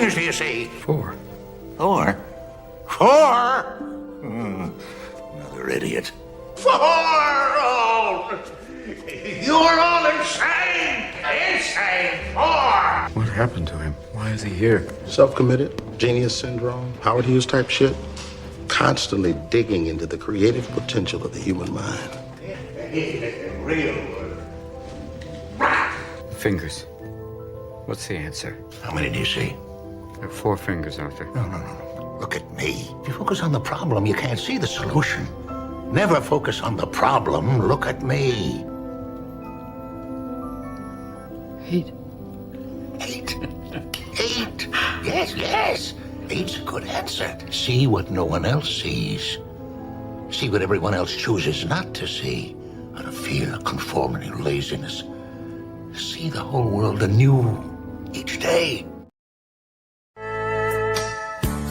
fingers do you see? 4. 4? 4? Another idiot. 4! Oh, you're all insane! Insane! 4! What happened to him? Why is he here? Self-committed, genius syndrome, Howard Hughes type shit. Constantly digging into the creative potential of the human mind. Real. Fingers. What's the answer? How many do you see? There are 4 fingers, Arthur. No. Look at me. If you focus on the problem, you can't see the solution. Never focus on the problem. Look at me. 8. 8. 8. Yes. 8's a good answer. See what no one else sees. See what everyone else chooses not to see. Out of fear, conformity, laziness. See the whole world anew each day.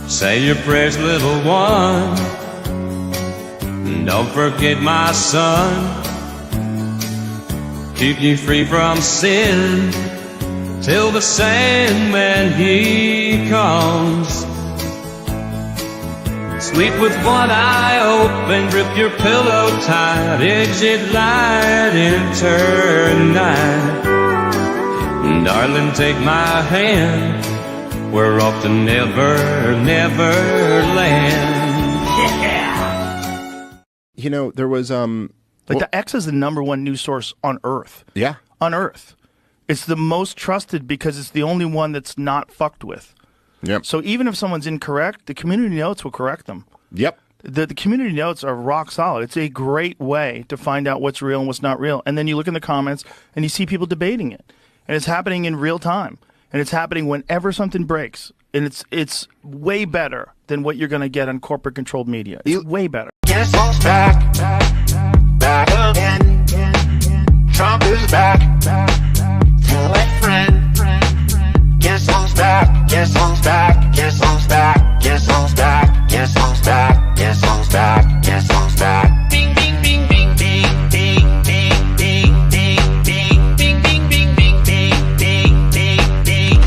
Say your prayers, little one. Don't forget my son. Keep you free from sin till the Sandman he comes. Sleep with one eye open, grip your pillow tight, exit light, enter night. Darling, take my hand, we're off to never, never land. Yeah! You know, there was the X is the #1 news source on Earth. Yeah. On Earth. It's the most trusted because it's the only one that's not fucked with. Yep. So even if someone's incorrect, the community notes will correct them. Yep. The community notes are rock solid. It's a great way to find out what's real and what's not real. And then you look in the comments and you see people debating it. And it's happening in real time. And it's happening whenever something breaks. And it's way better than what you're going to get on corporate-controlled media. It's way better. Guess who's back? Back again. Trump is back. Tell a friend. Guess who's back? Guess who's back? Guess who's back? Guess who's back? Guess who's back? Guess who's back? Guess who's back? Bing bing bing bing bing bing bing bing bing bing bing bing bing bing bing bing bing.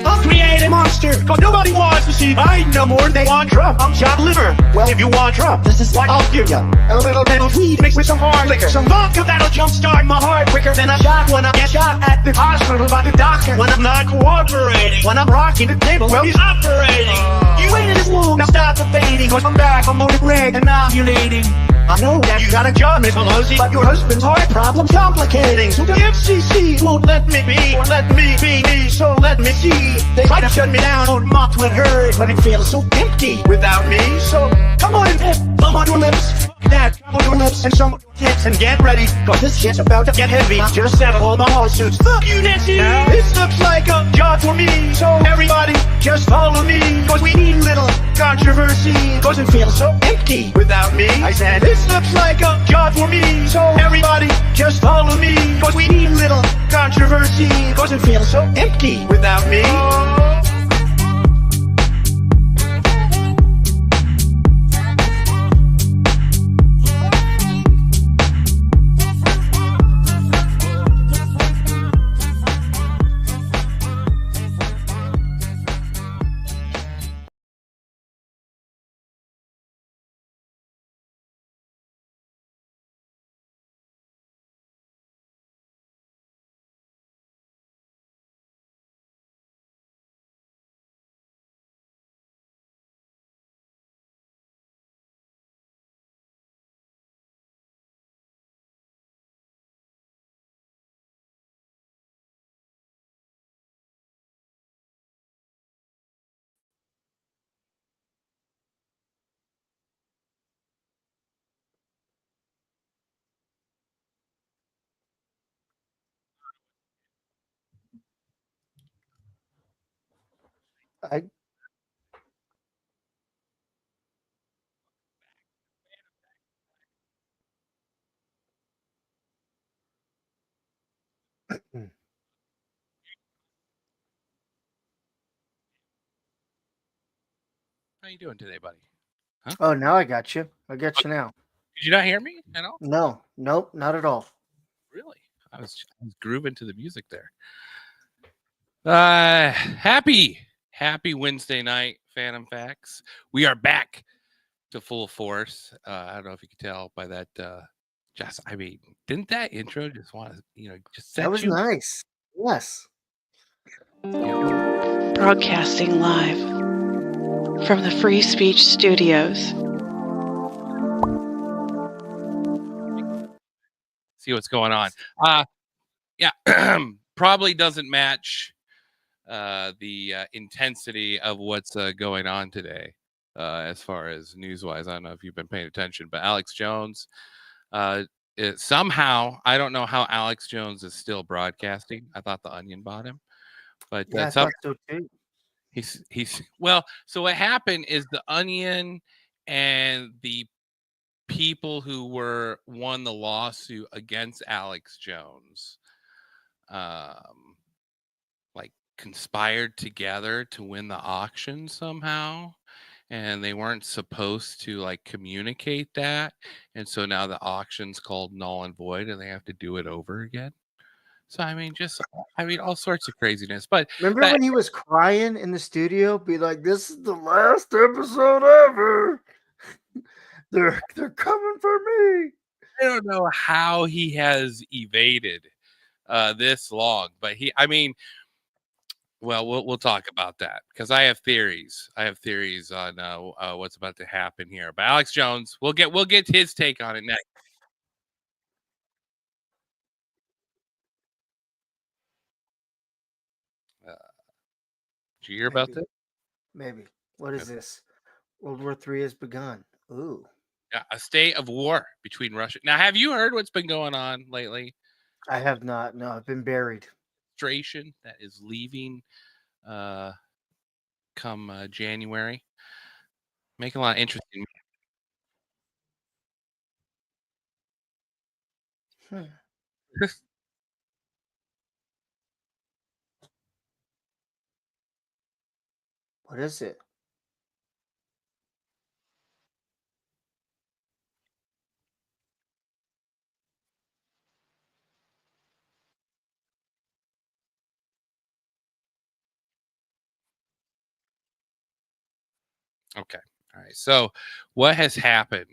I'll create a monster, cause nobody wants to see Biden no more. They want Trump. I'm chopped liver. Well, if you want Trump, this is what I'll give ya. A little bit of weed mixed with some hard liquor. Some vodka that'll jumpstart my heart quicker than a shot when I get shot at the hospital by the doctor. When I'm not cooperating, when I'm rocking the table, well, he's operating. You waited this long, now stop debating, cause I'm back, I'm voted red and ovulating. I know that you got a job, Miss Pelosi, but your husband's heart problem's complicating. So the FCC won't let me be, won't let me be me, so let me see. They try to shut me down on mocked with her, but it feels so empty without me. So come on, Pep, thumb on your lips, that, on your lips, and some tips, and get ready, cause this shit's about to get heavy. Just settle all the lawsuits. Fuck you, Nancy! This looks like a job for me, so everybody just follow me, cause we need a little controversy, cause it feels so empty without me. I said, this looks like a job for me, so everybody just follow me, cause we need a little controversy, cause it feels so empty without me. How you doing today, buddy? Huh? Oh, now I got you. I got you now. Did you not hear me at all? No, nope, not at all. Really? I was grooving to the music there. Happy Wednesday night, Phantom Facts. We are back to full force. I don't know if you could tell by that. Just, I mean, didn't that intro just want to, just set That was you? nice. Yes. Broadcasting live from the Free Speech Studios. See what's going on. Yeah, probably doesn't match the intensity of what's going on today as far as news-wise. I don't know if you've been paying attention, but Alex Jones, somehow, I don't know how Alex Jones is still broadcasting. I thought The Onion bought him. But Yeah, I thought so too. he's well, so what happened is The Onion and the people who won the lawsuit against Alex Jones like conspired together to win the auction somehow, and they weren't supposed to like communicate that, and so now the auction's called null and void and they have to do it over again. So I mean, all sorts of craziness. But Remember when he was crying in the studio, be like, "This is the last episode ever. They're coming for me." I don't know how he has evaded this long, but we'll talk about that because I have theories. I have theories on what's about to happen here. But Alex Jones, we'll get his take on it next. Did you hear about this? Maybe. What is this? Ww3 has begun. Ooh. Yeah, a state of war between Russia. Now, have you heard what's been going on lately? I have not. No, I've been buried. Administration that is leaving come January. Making a lot of interesting. What is it? Okay. All right. So, what has happened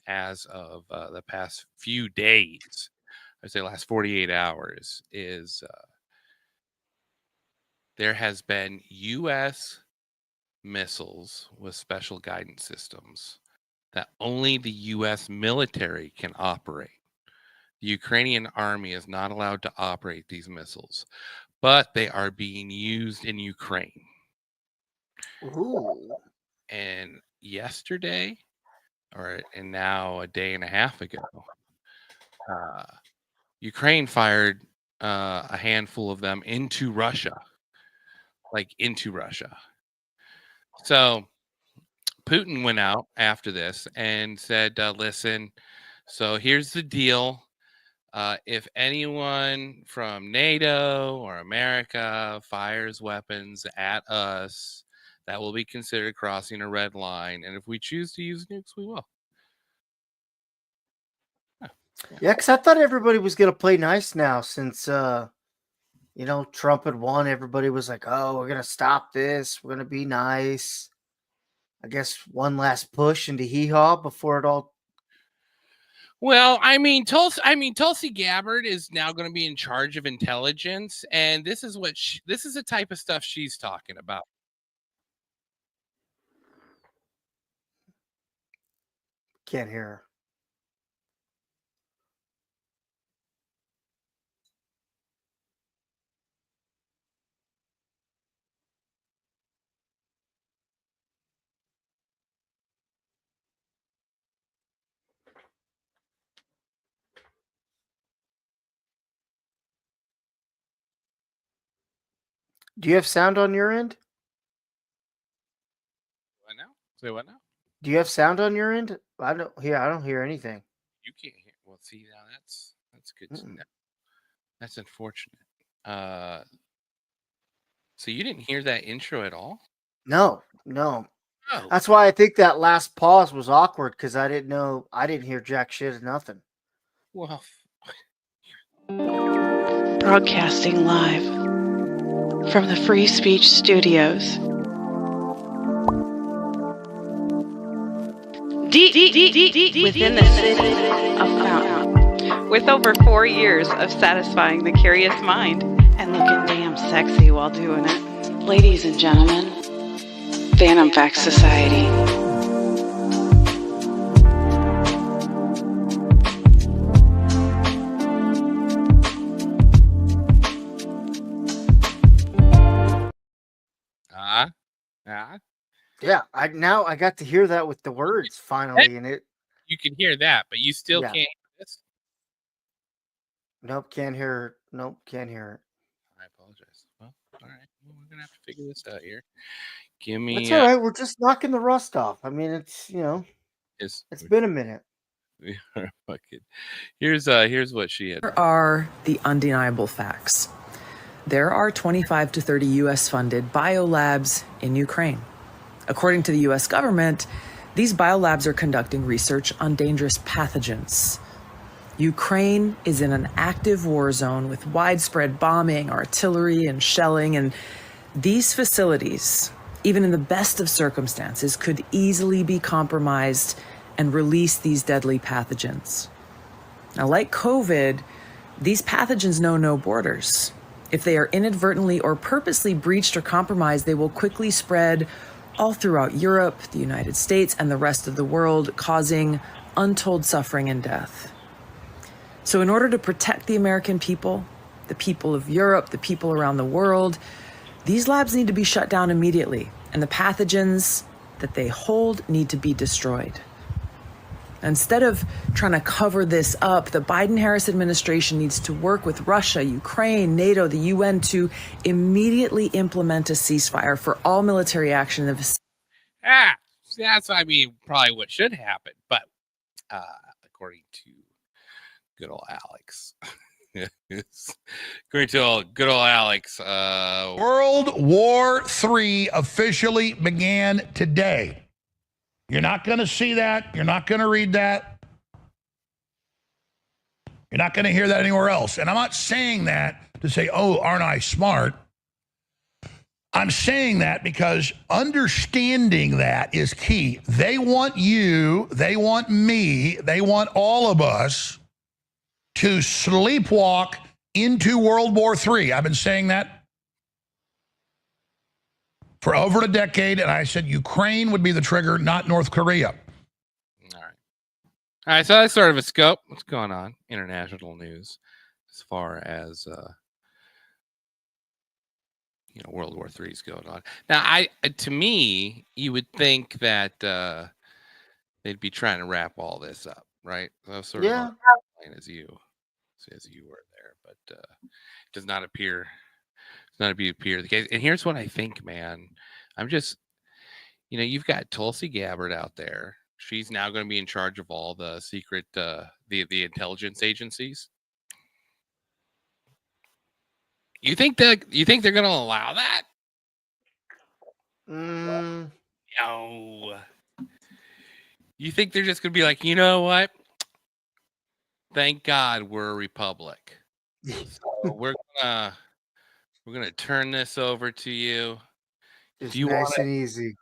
as of the past few days, I'd say last 48 hours, is there has been U.S. missiles with special guidance systems that only the U.S. military can operate. The Ukrainian army is not allowed to operate these missiles, but they are being used in Ukraine. Ooh. And yesterday, and now a day and a half ago, Ukraine fired a handful of them into Russia. So Putin went out after this and said, listen, so here's the deal. If anyone from NATO or America fires weapons at us, that will be considered crossing a red line. And if we choose to use nukes, we will. Yeah, because I thought everybody was going to play nice now since, Trump had won. Everybody was like, oh, we're going to stop this. We're going to be nice. I guess one last push into hee-haw before it all. Well, Tulsi Gabbard is now going to be in charge of intelligence, and this is the type of stuff she's talking about. Can't hear her. Do you have sound on your end? What now? Say what now? Do you have sound on your end? I don't hear anything. You can't hear. Well, see, now that's good to know. That's unfortunate. So you didn't hear that intro at all? No. Oh. That's why I think that last pause was awkward because I didn't hear jack shit of nothing. Well, Broadcasting live from the Free Speech Studios. Deep within the city of Fountain, with over 4 years of satisfying the curious mind and looking damn sexy while doing it. Ladies and gentlemen, Phantom Fact Society. Yeah, I got to hear that with the words finally, and it. You can hear that, but you still Yeah. can't hear this. Nope, can't hear it. Nope, can't hear it. I apologize. Well, all right. Well, we're gonna have to figure this out here. Give me. It's all right. We're just knocking the rust off. I mean, it's it's been a minute. We are fucking. Here's what she had. Here are the undeniable facts. There are 25 to 30 U.S. funded biolabs in Ukraine. According to the U.S. government, these biolabs are conducting research on dangerous pathogens. Ukraine is in an active war zone with widespread bombing, artillery, and shelling, and these facilities, even in the best of circumstances, could easily be compromised and release these deadly pathogens. Now, like COVID, these pathogens know no borders. If they are inadvertently or purposely breached or compromised, they will quickly spread all throughout Europe, the United States, and the rest of the world, causing untold suffering and death. So in order to protect the American people, the people of Europe, the people around the world, these labs need to be shut down immediately, and the pathogens that they hold need to be destroyed. Instead of trying to cover this up, the Biden-Harris administration needs to work with Russia, Ukraine, NATO, the UN to immediately implement a ceasefire for all military action in the vicinity. That's probably what should happen. But according to good old Alex, according to good old Alex, World War III officially began today. You're not going to see that. You're not going to read that. You're not going to hear that anywhere else. And I'm not saying that to say, oh, aren't I smart? I'm saying that because understanding that is key. They want you, they want me, they want all of us to sleepwalk into World War III. I've been saying that for over a decade, and I said Ukraine would be the trigger, not North Korea. All right, so that's sort of a scope. What's going on? International news as far as World War III is going on. Now, to me, you would think that they'd be trying to wrap all this up, right? So sort of on the line as you were there, but it does not appear. Not appear the case. And here's what I think, man. I'm just, you've got Tulsi Gabbard out there. She's now going to be in charge of all the secret, the intelligence agencies. You think they're going to allow that? No. You think they're just going to be like, you know what? Thank God we're a republic. So we're gonna turn this over to you. It's nice and easy.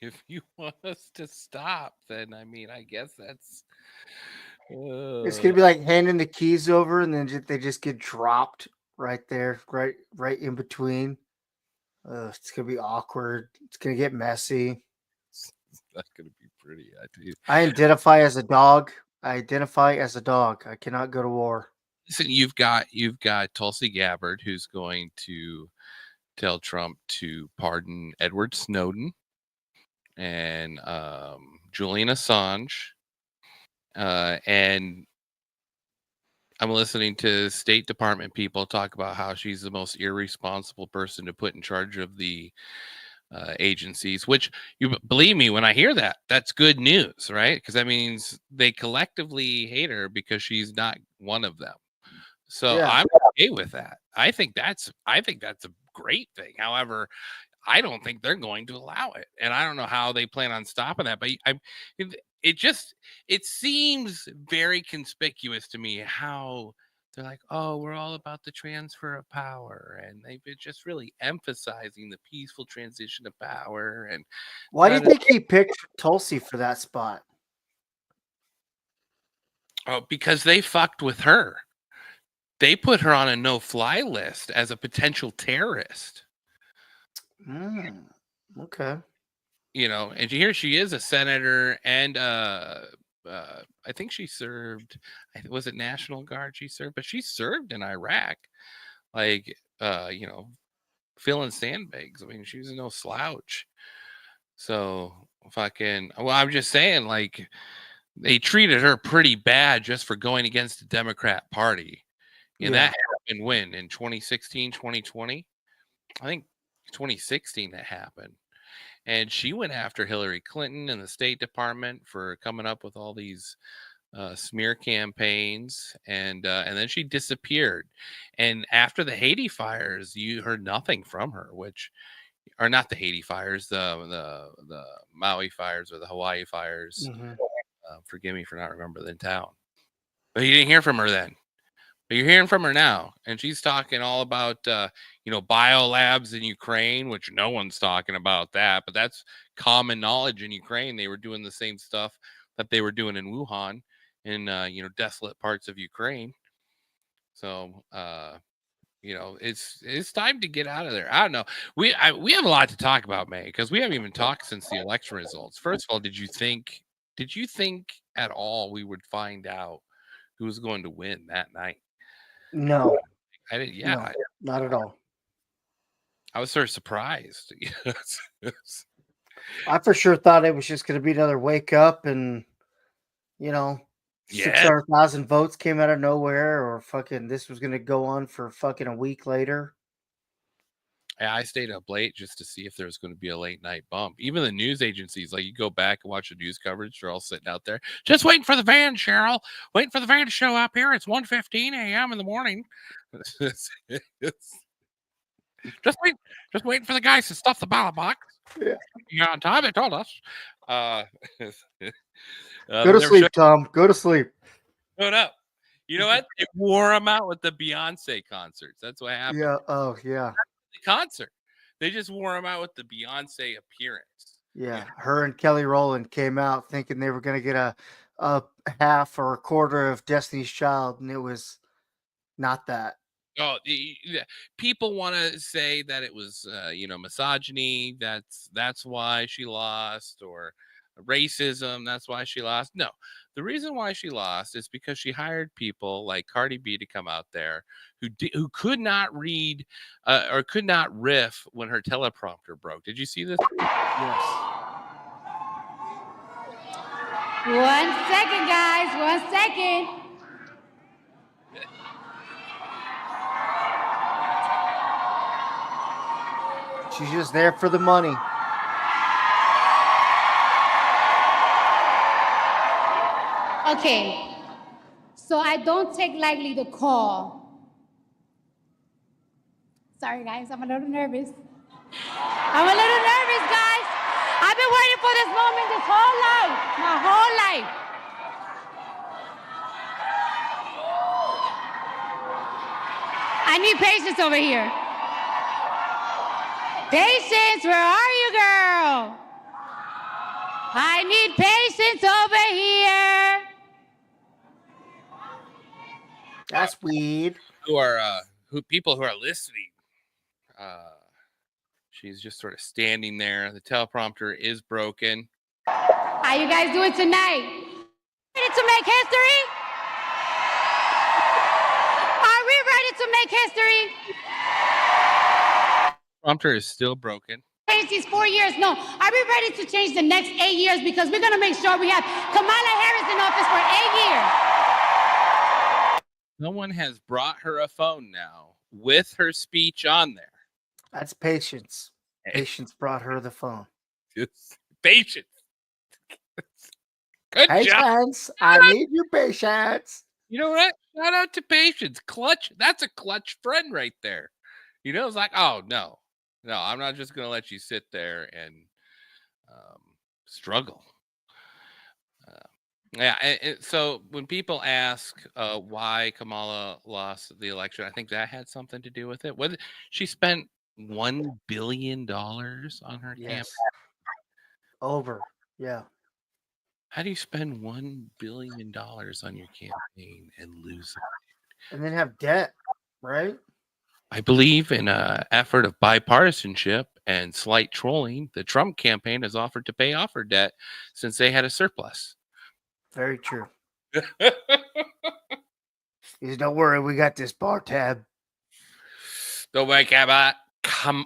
If you want us to stop, then I guess that's. It's gonna be like handing the keys over, and then they just get dropped right there, right in between. It's gonna be awkward. It's gonna get messy. That's gonna be pretty. I identify as a dog. I cannot go to war. Listen, you've got Tulsi Gabbard, who's going to tell Trump to pardon Edward Snowden and Julian Assange, and I'm listening to State Department people talk about how she's the most irresponsible person to put in charge of the agencies, which, you believe me when I hear that, that's good news, right? Because that means they collectively hate her because she's not one of them. So I'm okay with that. I think that's a great thing. However, I don't think they're going to allow it, and I don't know how they plan on stopping that. But it seems very conspicuous to me how they're like, oh, we're all about the transfer of power, and they've been just really emphasizing the peaceful transition of power. And Why do you think he picked Tulsi for that spot? oh, because they fucked with her. They put her on a no-fly list as a potential terrorist. Okay. You know, and here she is, a senator, and I think she served. Was it National Guard she served? But she served in Iraq, like you know, filling sandbags. I mean, she was no slouch. So fucking. Well, I'm just saying, like, they treated her pretty bad just for going against the Democrat Party. And that happened when? In 2016, 2020? I think 2016 that happened. And she went after Hillary Clinton and the State Department for coming up with all these smear campaigns, and then she disappeared. And after the Haiti fires, you heard nothing from her, which are not the Haiti fires, the Maui fires or the Hawaii fires. Forgive me for not remembering the town, but you didn't hear from her then. But you're hearing from her now, and she's talking all about biolabs in Ukraine, which no one's talking about that, but that's common knowledge in Ukraine. They were doing the same stuff that they were doing in Wuhan, in desolate parts of Ukraine. So it's time to get out of there. I don't know. We have a lot to talk about, May, because we haven't even talked since the election results. First of all, did you think at all we would find out who was going to win that night? No. I didn't. No, not at all. I was sort of surprised. I for sure thought it was just going to be another wake up, and 600,000 votes came out of nowhere, or fucking this was going to go on for fucking a week later. I stayed up late just to see if there was going to be a late night bump. Even the news agencies, like, you go back and watch the news coverage, they're all sitting out there just waiting for the van, Cheryl. Waiting for the van to show up here. It's 1:15 a.m. in the morning. Just waiting for the guys to stuff the ballot box. Yeah, on time, they told us. Go to sleep, Tom. Go to sleep. Showed up. You know what? It wore them out with the Beyonce concerts. That's what happened. Yeah. Oh, yeah. The concert. They just wore them out with the Beyonce appearance. Yeah. Her and Kelly Rowland came out thinking they were going to get a half or a quarter of Destiny's Child, and it was not that. Oh, people want to say that it was, misogyny. That's why she lost, or racism. That's why she lost. No, the reason why she lost is because she hired people like Cardi B to come out there who could not read or could not riff when her teleprompter broke. Did you see this? Yes. 1 second, guys. 1 second. She's just there for the money. Okay. So I don't take lightly the call. Sorry, guys. I'm a little nervous. Guys. I've been waiting for this moment this whole life. My whole life. I need patience over here. Patience, where are you, girl? I need patience over here. That's weird. People who are listening. She's just sort of standing there. The teleprompter is broken. How you guys doing tonight? Ready to make history? Are we ready to make history? Prompter is still broken. Change these 4 years? No. Are we ready to change the next 8 years? Because we're going to make sure we have Kamala Harris in office for 8 years. No one has brought her a phone now with her speech on there. That's patience. Patience brought her the phone. It's patience. Good patience. Job. I need your patience. You know what? Shout out to Patience. Clutch. That's a clutch friend right there. It's like, oh, no, I'm not just going to let you sit there and struggle. Yeah. So when people ask why Kamala lost the election, I think that had something to do with it. Whether she spent $1 billion on her campaign. Over. Yeah. How do you spend $1 billion on your campaign and lose it? And then have debt, right? I believe in an effort of bipartisanship and slight trolling, the Trump campaign has offered to pay off her debt since they had a surplus. Very true. Don't worry, we got this bar tab. Don't worry, come on. Come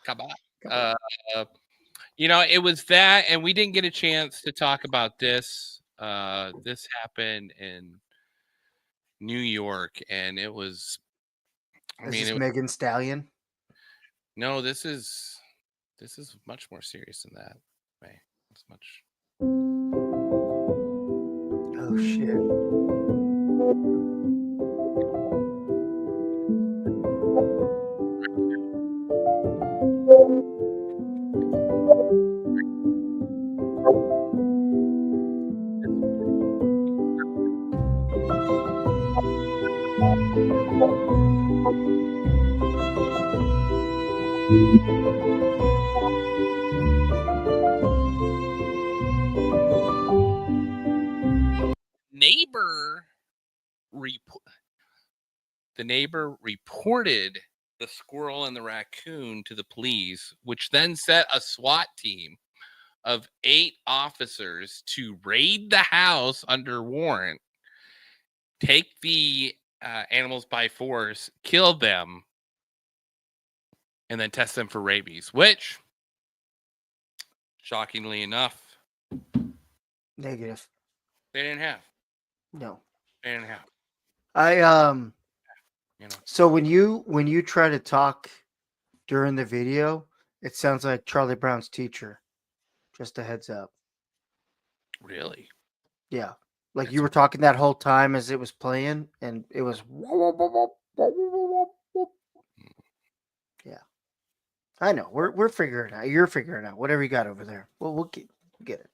on. It was that, and we didn't get a chance to talk about this. This happened in New York, and it was. Is this Megan Stallion? No, this is much more serious than that. Right? It's much. Oh shit. The neighbor reported the squirrel and the raccoon to the police, which then set a SWAT team of 8 officers to raid the house under warrant, take the animals by force, kill them, and then test them for rabies, which, shockingly enough, negative. They didn't have. No. They didn't have. So when you try to talk during the video, it sounds like Charlie Brown's teacher. Just a heads up. Really? Yeah. Like you were talking that whole time as it was playing, and it was. Yeah. I know. We're figuring it out. You're figuring it out. Whatever you got over there. We'll get it.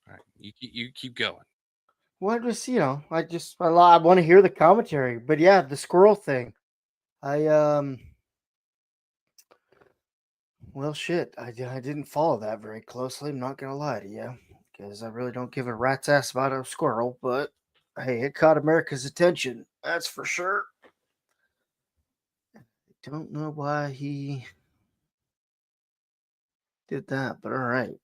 All right. You keep going. Well, just I want to hear the commentary, but yeah, the squirrel thing. Well, shit. I didn't follow that very closely. I'm not gonna lie to you, because I really don't give a rat's ass about a squirrel. But hey, it caught America's attention. That's for sure. I don't know why he did that, but all right.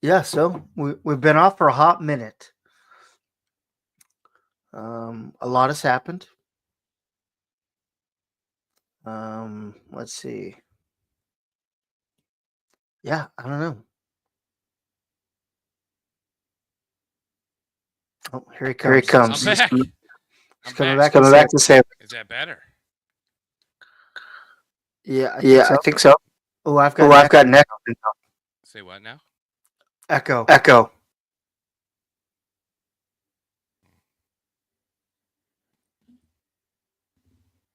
Yeah, so we've been off for a hot minute. A lot has happened. Let's see. Yeah, I don't know. Oh, here he comes. Here he comes. I'm back. He's coming back to say. Is that better? Yeah, I think so. Oh, I've got an echo. Say what now? Echo.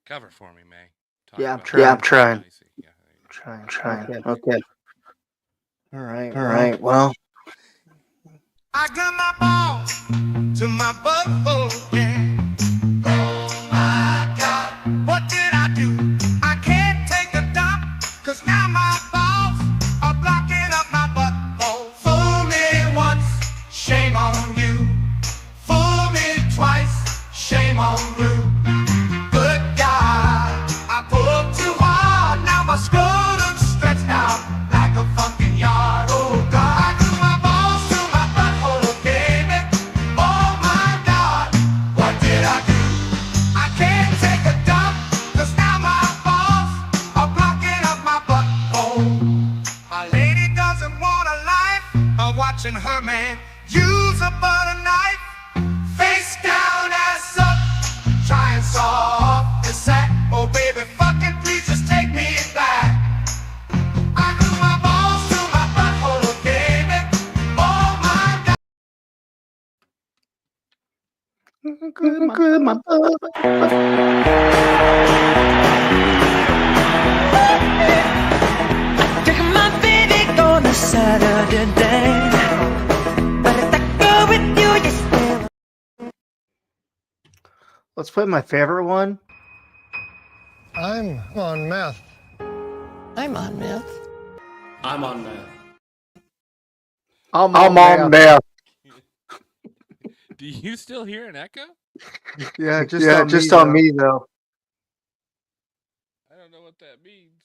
Cover for me, May. Yeah, I'm trying. Trying. Okay. All right. Well. I got my balls to my butthole, yeah. Oh my God, what did I do? I can't take a dump, 'cause now my balls are blocking up my butthole. Fool me once, shame on you. Fool me twice, shame on you. Good God, I pulled too hard, now my scrotum stretched out like a fucking yard. Oh God, I grew my balls to my butthole, baby. Oh my God, what did I do? I can't take a dump, 'cause now my balls are blocking up my butthole. My lady doesn't want a life of watching her man use a butter knife. Face down, ass up, try and saw off the sack. Oh baby, fucking please just take me back. I grew my balls to my butthole, baby. Oh my God. Good, my butt. Let's play my favorite one. I'm on meth. I'm on meth. I'm on meth. I'm on meth. Do you still hear an echo? Yeah, just on me though. I don't know what that means.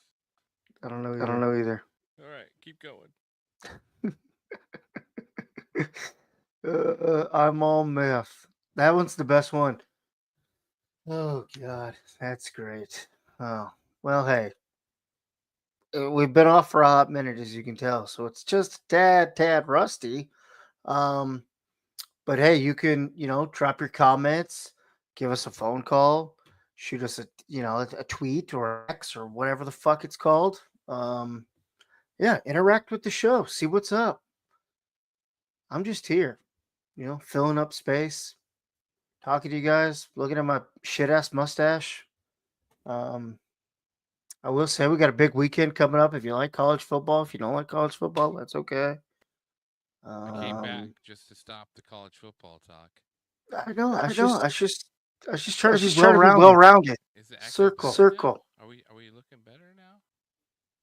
I don't know either. All right, keep going. I'm on meth. That one's the best one. Oh God, that's great. Oh well, hey, we've been off for a hot minute, as you can tell, so it's just a tad rusty. But hey, you can drop your comments, give us a phone call, shoot us a tweet or X or whatever the fuck it's called. Yeah, interact with the show, see what's up. I'm just here, filling up space, talking to you guys, looking at my shit ass mustache. I will say we got a big weekend coming up. If you like college football, if you don't like college football, that's okay. I came back just to stop the college football talk. I know. I was just trying to be well well rounded. Is the echo better Circle. now? Are we looking better now?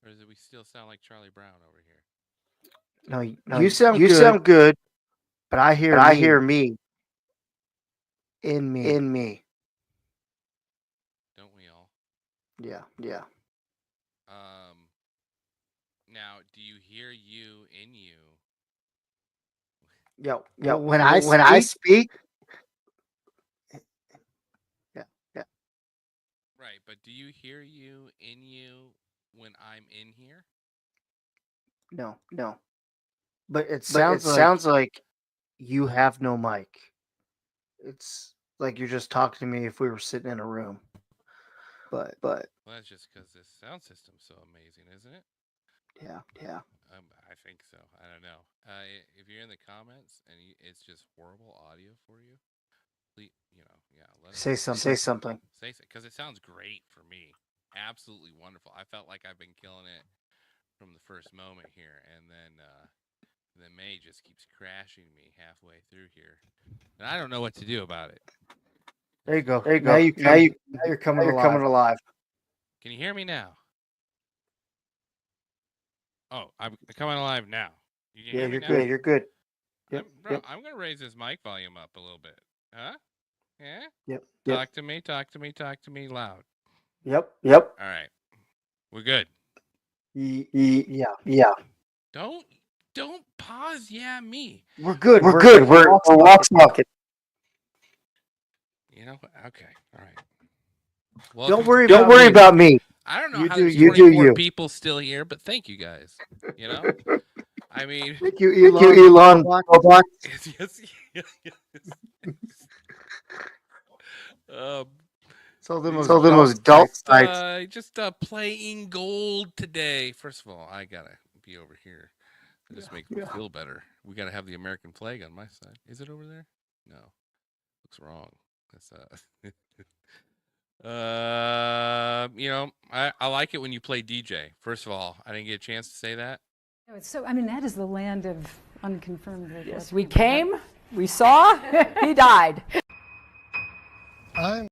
Or does we still sound like Charlie Brown over here? No, you sound good, but I hear me. In me. Don't we all? Yeah. Now, do you hear you in you? Yo, when I speak. Yeah. Right, but do you hear you in you when I'm in here? No. But it sounds like you have no mic. It's like you're just talking to me if we were sitting in a room. But well, that's just because this sound system's so amazing, isn't it? Yeah. I think so. I don't know. If you're in the comments and it's just horrible audio for you, please, let us Say something. Say because it sounds great for me. Absolutely wonderful. I felt like I've been killing it from the first moment here, and then May just keeps crashing me halfway through here, and I don't know what to do about it. There you go. Now you're coming alive. Can you hear me now? Oh, I'm coming alive now. You're good. You're good. Yep. I'm gonna raise this mic volume up a little bit. Huh? Yeah. Yep. Talk to me loud. Yep. All right. We're good. Yeah. Don't pause. Yeah, me. We're good. We're walk talking. Okay. All right. Well, Don't worry about me. I don't know You how do there's you. 24 people still here, but thank you guys. I mean, Thank you, Elon. yes. It's all the most adult sites. Just playing gold today. First of all, I gotta be over here. Just make me feel better. We gotta have the American flag on my side. Is it over there? No, looks wrong. That's I like it when you play DJ. First of all, I didn't get a chance to say that. That is the land of unconfirmed. Yes, we came, we saw, he died. I'm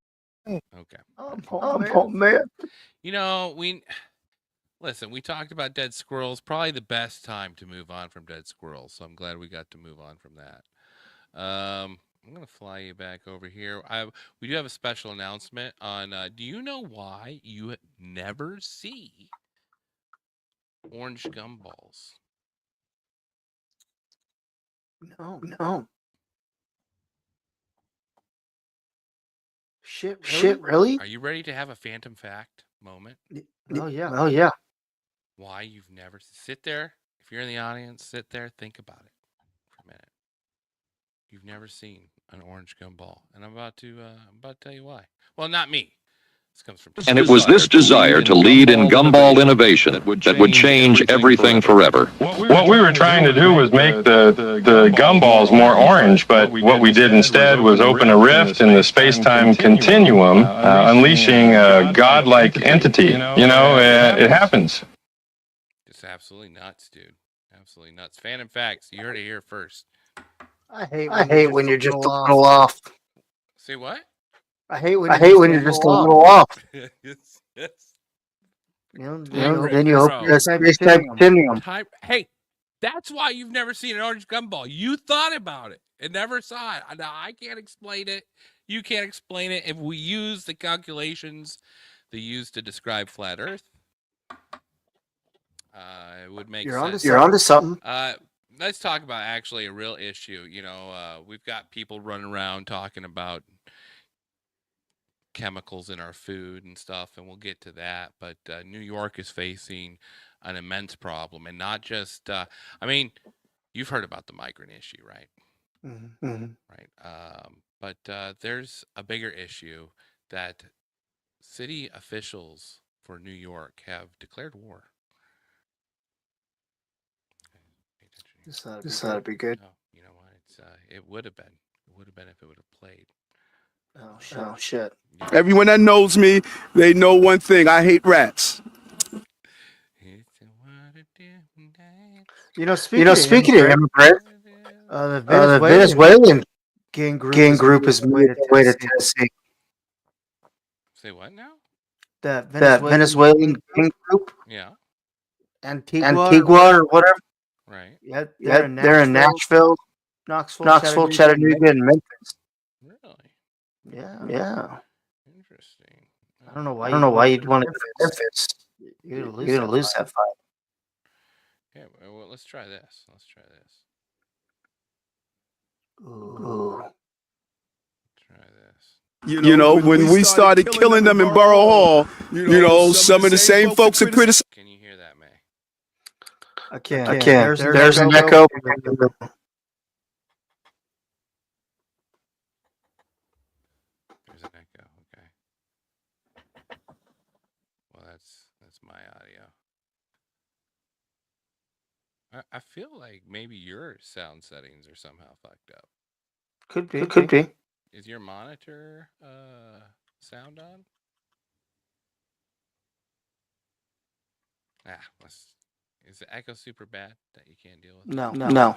okay. Oh man. We talked about dead squirrels. Probably the best time to move on from dead squirrels. So I'm glad we got to move on from that. I'm going to fly you back over here. We do have a special announcement on, do you know why you never see orange gumballs? No. Shit, really? Are you ready to have a phantom fact moment? Oh yeah. Why you've never sit there? If you're in the audience, sit there, think about it for a minute. You've never seen an orange gumball, and I'm about to tell you why. Well, not me. This comes from. And it was this desire to lead in gumball innovation that would change everything forever. What we were trying to do was make the gumballs more orange, but what we did instead was open a rift in the space-time continuum, unleashing a godlike entity. It happens. Just absolutely nuts, dude. Absolutely nuts. Phantom facts. You heard it here first. I hate when you're just a little off. Say what? I hate when you're just a little off. yes, yes. Then you hope hope for a space type continuum. Hey, that's why you've never seen an orange gumball. You thought about it and never saw it. Now, I can't explain it. You can't explain it. If we use the calculations they use to describe flat Earth, it would make sense. You're onto something. Let's talk about actually a real issue. We've got people running around talking about chemicals in our food and stuff, and we'll get to that. But New York is facing an immense problem, and not just. You've heard about the migrant issue, right? Mm-hmm. Right. But there's a bigger issue that city officials for New York have declared war. This ought to be good. No, you know what? It would have been. It would have been if it would have played. Oh shit. Everyone that knows me, they know one thing. I hate rats. Speaking of immigrants, the Venezuelan gang group is moving away to Tennessee. Say what now? The Venezuelan gang group, Yeah. Antigua or whatever. Right. Yeah, They're in Nashville, Knoxville, Chattanooga, and Memphis. Really? Yeah. Interesting. I don't know why you'd want to go to Memphis. You're gonna lose that fight. Yeah. Well, let's try this. Let's try this. Ooh. Try this. When we started killing them in Borough Hall, some of the same folks that criticized. Can you hear that, May? I can't. There's an echo. There's an echo. Okay. Well, that's my audio. I feel like maybe your sound settings are somehow fucked up. Could be. Is your monitor sound on? Is the echo super bad that you can't deal with? No.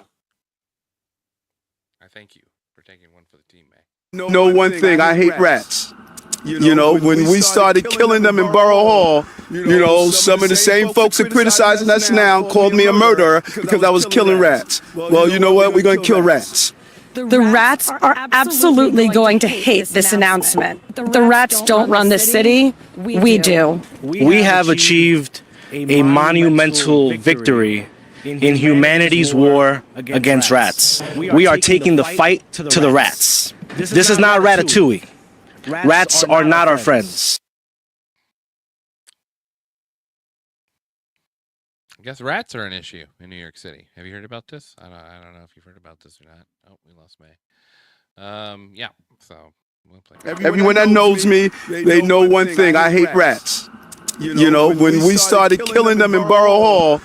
I thank you for taking one for the team, May. Know one thing. I hate rats. When we started killing them in Borough Hall, some of the same folks that criticizing us now called me a murderer because I was killing rats. Well, you know what? We're going to kill rats. The rats are absolutely going to hate this announcement. The rats don't run the city. We do. We have achieved a monumental victory in humanity's war against rats. We are taking the fight to the rats. This is not Ratatouille. Rats are not our friends. I guess rats are an issue in New York City. Have you heard about this? I don't know if you've heard about this or not. Oh, we lost May. Yeah. So we'll play. Everyone that knows me, they know one thing. I hate rats. When we started killing them in Borough Hall,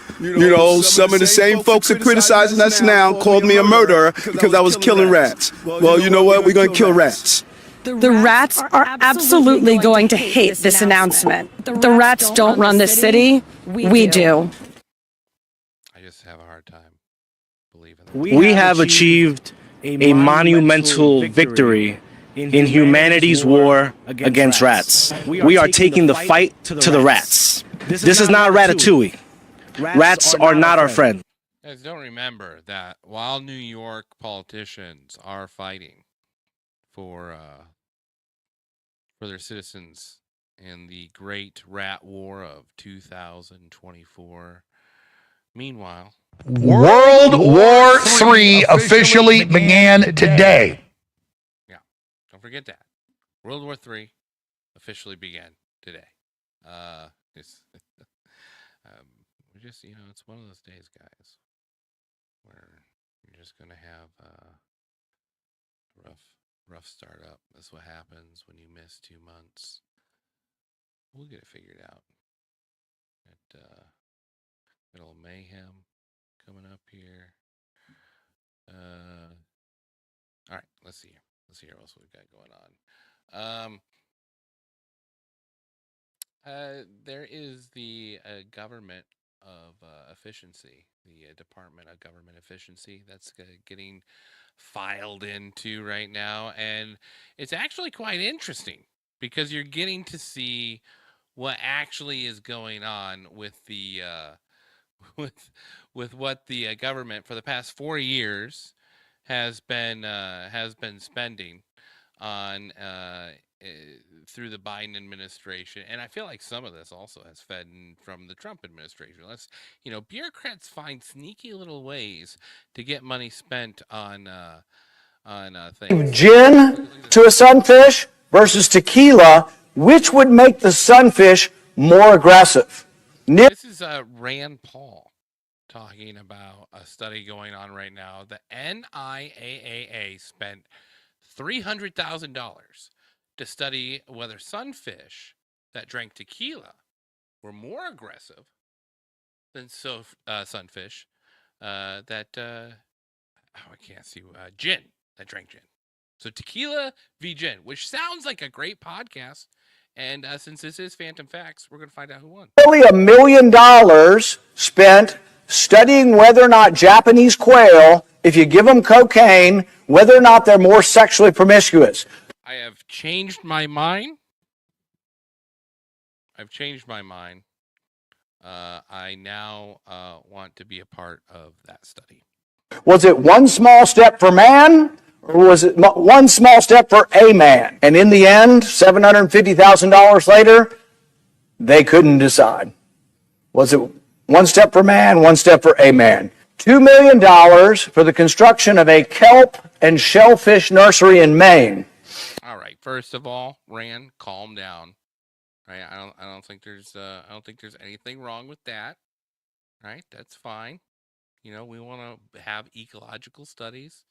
some of the same folks that criticizing us now called me a murderer because I was killing rats. Well, you know what? We're going to kill rats. The rats are absolutely going to hate this announcement. The rats don't run the city. We do. I just have a hard time believing that. We have achieved a monumental victory in humanity's war against rats. We are taking the fight to the rats. This is not Ratatouille. Rats are not our friend. Guys, don't remember that while New York politicians are fighting for their citizens in the Great Rat War of 2024, meanwhile, World War III officially began today. Don't forget that. World War III officially began today. We're just, it's one of those days, guys, where you're just going to have a rough start up. That's what happens when you miss 2 months. We'll get it figured out. Little mayhem coming up here. All right, let's see here. Let's see what else we've got going on. There is the government efficiency, the Department of Government Efficiency, that's getting filed into right now, and it's actually quite interesting because you're getting to see what actually is going on with the with what the government for the past 4 years has been spending on through the Biden administration, and I feel like some of this also has fed from the Trump administration. Bureaucrats find sneaky little ways to get money spent on things. Gin to a sunfish versus tequila, which would make the sunfish more aggressive? This is Rand Paul talking about a study going on right now. The NIAAA spent $300,000 to study whether sunfish that drank tequila were more aggressive than sunfish gin that drank gin. So tequila v gin, which sounds like a great podcast. And since this is Phantom Facts, we're going to find out who won. Nearly $1 million spent studying whether or not Japanese quail, if you give them cocaine, whether or not they're more sexually promiscuous. I have changed my mind. I now want to be a part of that study. Was it one small step for man, or was it one small step for a man? And in the end, $750,000 later, they couldn't decide. Was it one step for man, one step for a man? $2 million for the construction of a kelp and shellfish nursery in Maine. All right. First of all, Rand, calm down. Right? I don't think there's anything wrong with that. Right? That's fine. We want to have ecological studies.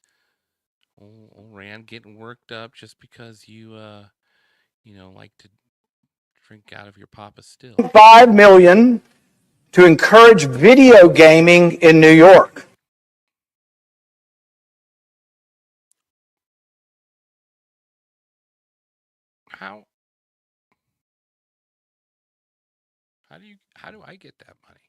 Rand getting worked up just because you like to drink out of your Papa still. $5 million to encourage video gaming in New York. How do I get that money?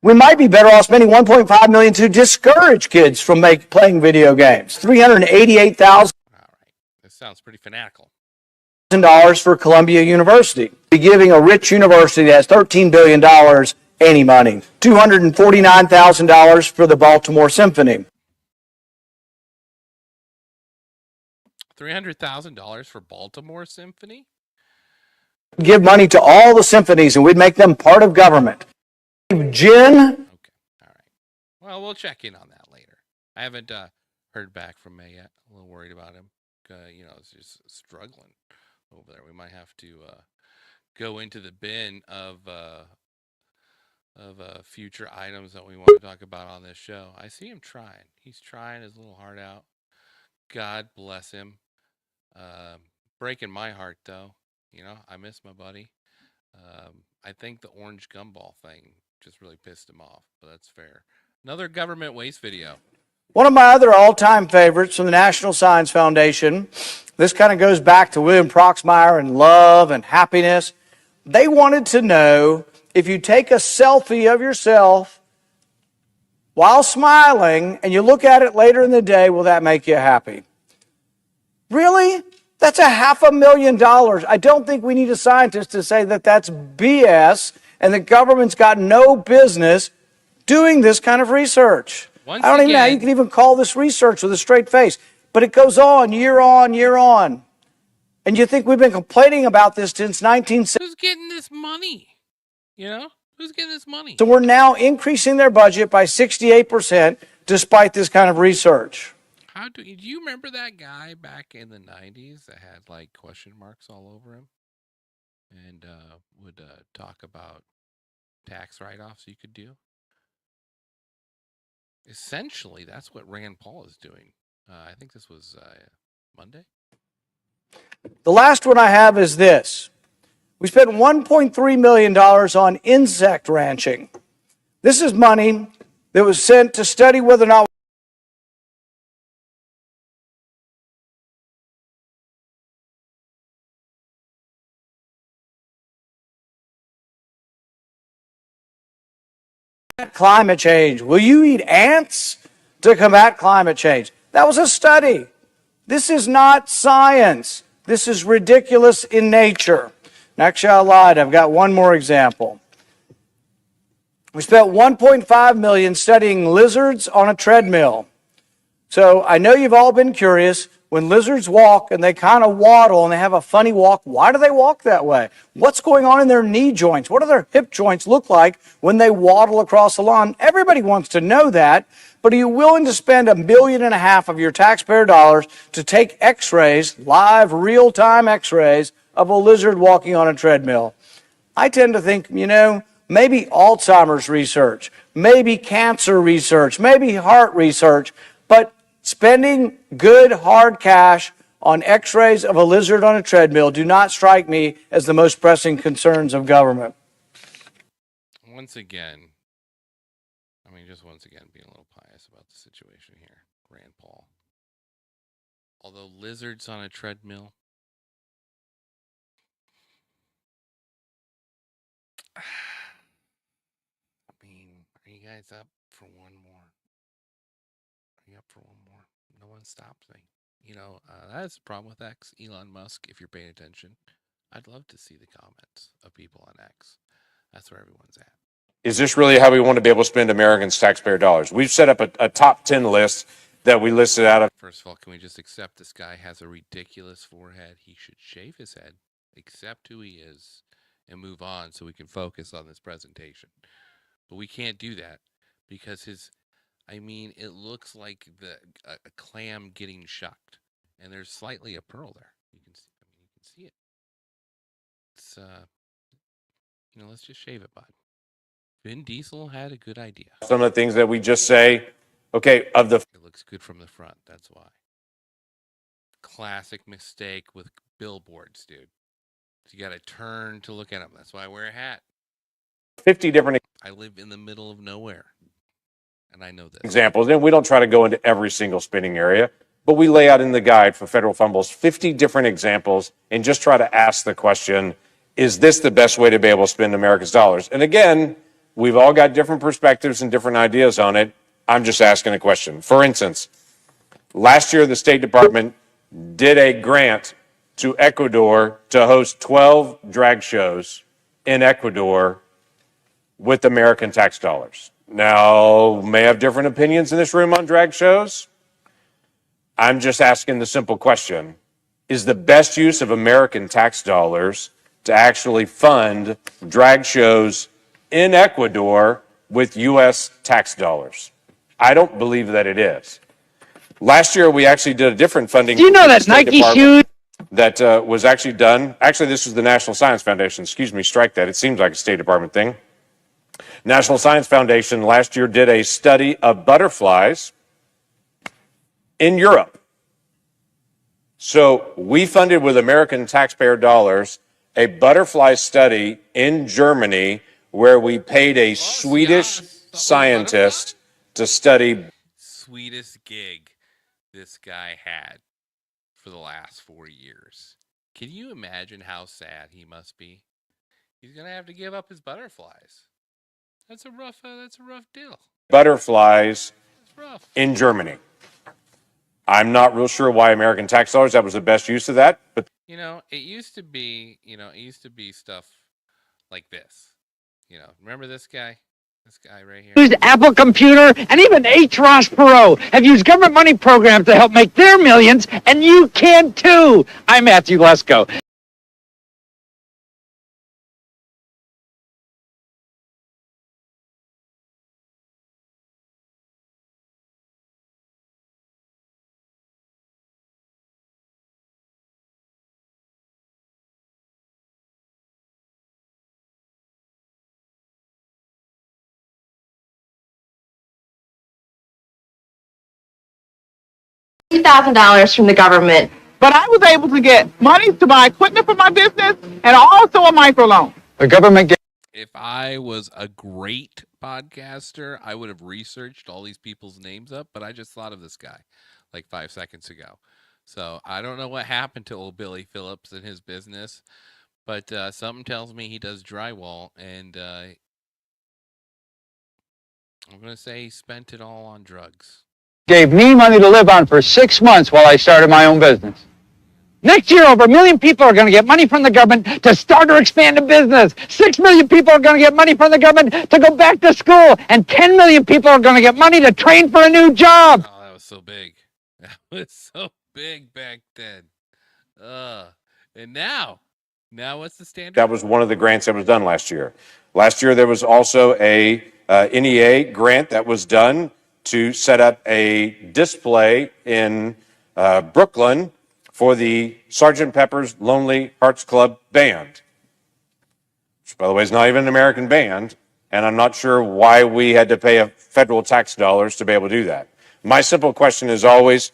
We might be better off spending $1.5 million to discourage kids from playing video games. $388,000. This sounds pretty fanatical. For Columbia University. Be giving a rich university that has $13 billion any money. $249,000 for the Baltimore Symphony. $300,000 for Baltimore Symphony? Give money to all the symphonies and we'd make them part of government. Gin. Well, we'll check in on that later. I haven't heard back from May yet. A little worried about him. It's just struggling over there. We might have to go into the bin of future items that we want to talk about on this show. I see him trying. He's trying his little heart out. God bless him. Breaking my heart, though. I miss my buddy. I think the orange gumball thing just really pissed him off, but that's fair. Another government waste video. One of my other all-time favorites from the National Science Foundation. This kind of goes back to William Proxmire and love and happiness. They wanted to know if you take a selfie of yourself while smiling and you look at it later in the day, will that make you happy? Really? That's $500,000. I don't think we need a scientist to say that that's BS and the government's got no business doing this kind of research. I don't even know how you can even call this research with a straight face. But it goes on, year on, year on. And you think we've been complaining about this since 1970. Who's getting this money? Who's getting this money? So we're now increasing their budget by 68% despite this kind of research. Do you remember that guy back in the 90s that had question marks all over him and would talk about tax write-offs you could do? Essentially, that's what Rand Paul is doing. I think this was Monday. The last one I have is this. We spent $1.3 million on insect ranching. This is money that was sent to study whether or not climate change? Will you eat ants to combat climate change? That was a study. This is not science. This is ridiculous in nature. Next, I lied. I've got one more example. We spent $1.5 million studying lizards on a treadmill. So I know you've all been curious. When lizards walk and they kind of waddle and they have a funny walk, why do they walk that way? What's going on in their knee joints? What do their hip joints look like when they waddle across the lawn? Everybody wants to know that, but are you willing to spend $1.5 billion of your taxpayer dollars to take x-rays, live, real-time x-rays of a lizard walking on a treadmill? I tend to think, maybe Alzheimer's research, maybe cancer research, maybe heart research, but spending good hard cash on x-rays of a lizard on a treadmill do not strike me as the most pressing concerns of government. Once again, being a little pious about the situation here, Rand Paul. Although lizards on a treadmill, are you guys up for one more? Are you up for one more? No one stops me. That's the problem with X. Elon Musk, if you're paying attention, I'd love to see the comments of people on X. That's where everyone's at. Is this really how we want to be able to spend Americans' taxpayer dollars? We've set up a top 10 list that we listed out of. First of all, can we just accept this guy has a ridiculous forehead? He should shave his head, accept who he is, and move on so we can focus on this presentation. But we can't do that because it looks like a clam getting shucked, and there's slightly a pearl there. You can see it. It's let's just shave it, bud. Vin Diesel had a good idea. Some of the things that we just say, okay, It looks good from the front. That's why. Classic mistake with billboards, dude. So you got to turn to look at them. That's why I wear a hat. 50 different. I live in the middle of nowhere, and I know this. Examples, and we don't try to go into every single spending area, but we lay out in the guide for federal fumbles 50 different examples and just try to ask the question, is this the best way to be able to spend America's dollars? And again, we've all got different perspectives and different ideas on it. I'm just asking a question. For instance, last year the State Department did a grant to Ecuador to host 12 drag shows in Ecuador with American tax dollars. Now, may have different opinions in this room on drag shows. I'm just asking the simple question. Is the best use of American tax dollars to actually fund drag shows in Ecuador with U.S. tax dollars? I don't believe that it is. Last year, we actually did a different funding. Do you know that Nike shoes? That was actually done. Actually, this was the National Science Foundation. Excuse me, strike that. It seems like a State Department thing. National Science Foundation last year did a study of butterflies in Europe. So we funded with American taxpayer dollars a butterfly study in Germany where we paid a Swedish scientist to study. Sweetest gig this guy had for the last 4 years. Can you imagine how sad he must be? He's gonna have to give up his butterflies. That's a rough deal. Butterflies in Germany. I'm not real sure why American tax dollars, that was the best use of that, but it used to be, stuff like this. Remember this guy? This guy right here. Used Apple Computer and even H. Ross Perot have used government money programs to help make their millions, and you can too. I'm Matthew Lesko. $2,000 from the government. But I was able to get money to buy equipment for my business and also a microloan. The government If I was a great podcaster, I would have researched all these people's names up, but I just thought of this guy like 5 seconds ago. So I don't know what happened to old Billy Phillips and his business, but something tells me he does drywall, and I'm going to say he spent it all on drugs. Gave me money to live on for 6 months while I started my own business. Next year, over 1 million people are going to get money from the government to start or expand a business. 6 million people are going to get money from the government to go back to school. And 10 million people are going to get money to train for a new job. Oh, that was so big. That was so big back then. And now what's the standard? That was one of the grants that was done last year. Last year, there was also a NEA grant that was done to set up a display in Brooklyn for the Sgt. Pepper's Lonely Hearts Club Band, which, by the way, is not even an American band, and I'm not sure why we had to pay federal tax dollars to be able to do that. My simple question is always,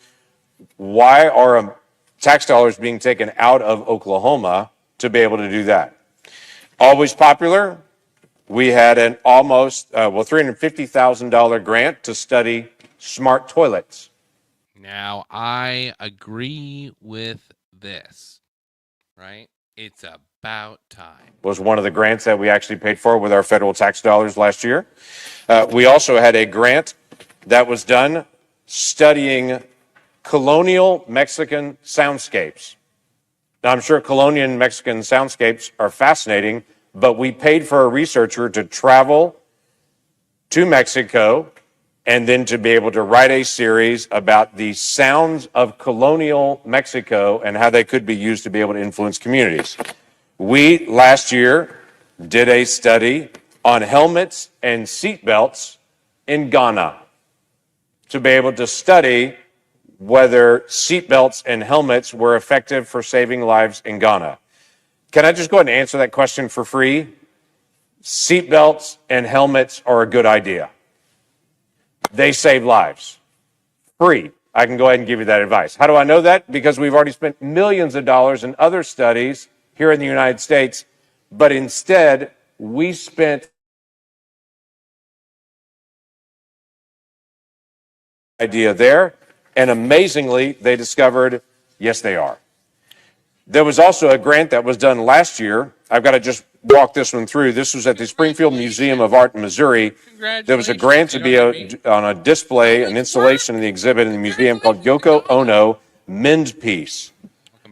why are tax dollars being taken out of Oklahoma to be able to do that? Always popular. We had an almost, $350,000 grant to study smart toilets. Now, I agree with this, right? It's about time. Was one of the grants that we actually paid for with our federal tax dollars last year. We also had a grant that was done studying colonial Mexican soundscapes. Now, I'm sure colonial Mexican soundscapes are fascinating, but we paid for a researcher to travel to Mexico and then to be able to write a series about the sounds of colonial Mexico and how they could be used to be able to influence communities. We, last year, did a study on helmets and seatbelts in Ghana to be able to study whether seatbelts and helmets were effective for saving lives in Ghana. Can I just go ahead and answer that question for free? Seatbelts and helmets are a good idea. They save lives. Free. I can go ahead and give you that advice. How do I know that? Because we've already spent millions of dollars in other studies here in the United States, but instead we spent idea there, and amazingly, they discovered, yes, they are. There was also a grant that was done last year. I've got to just walk this one through. This was at the Springfield Museum of Art in Missouri. There was a grant to be on a display, an installation in the exhibit in the museum called Yoko Ono Mend Piece.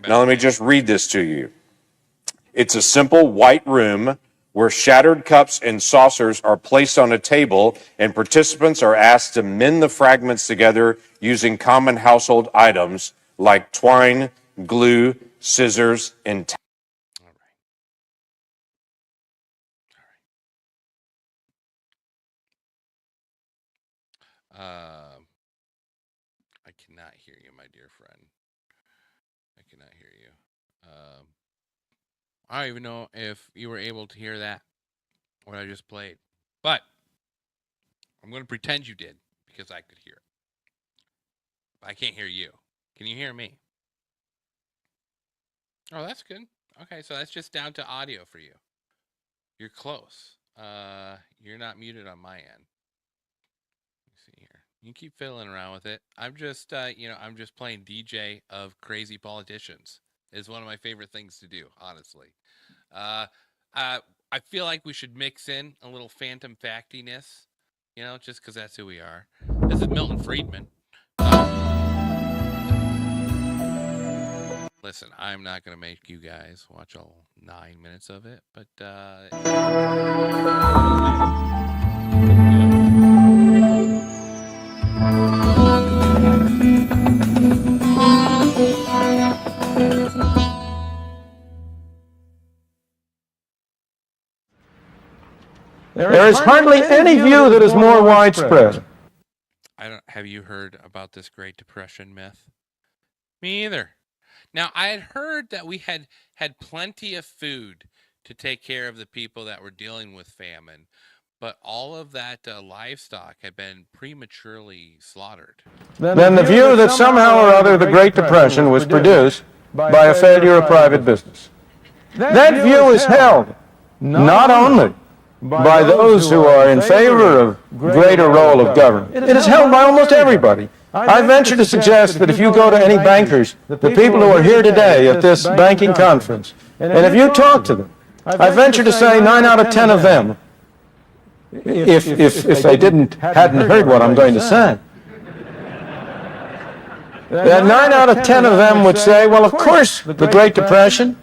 Now let me just read this to you. It's a simple white room where shattered cups and saucers are placed on a table, and participants are asked to mend the fragments together using common household items like twine, glue, scissors, and tape. I cannot hear you, my dear friend. I cannot hear you. I don't even know if you were able to hear that, what I just played. But I'm going to pretend you did, because I could hear it. I can't hear you. Can you hear me? Oh, that's good. Okay, so that's just down to audio for you. You're close. You're not muted on my end. Let's see here. You keep fiddling around with it. I'm just, I'm just playing DJ of crazy politicians. Is one of my favorite things to do, honestly. I feel like we should mix in a little phantom factiness, just because that's who we are. This is Milton Friedman. Listen, I'm not going to make you guys watch all 9 minutes of it, but There is hardly any view that is more widespread. Have you heard about this Great Depression myth? Me either. Now, I had heard that we had plenty of food to take care of the people that were dealing with famine, but all of that livestock had been prematurely slaughtered. Then the view that somehow or other the Great Depression was produced by a failure of private business. That view is held not only by those who are in favor of greater role of government. It is held by almost everybody. I venture to suggest that if you go to any bankers, the people who are here today at this banking conference, and if you talk to them, I venture to say 9 out of 10 of them if they hadn't heard what I'm going to say. That 9 out of 10 of them would say, well, of course, the Great Depression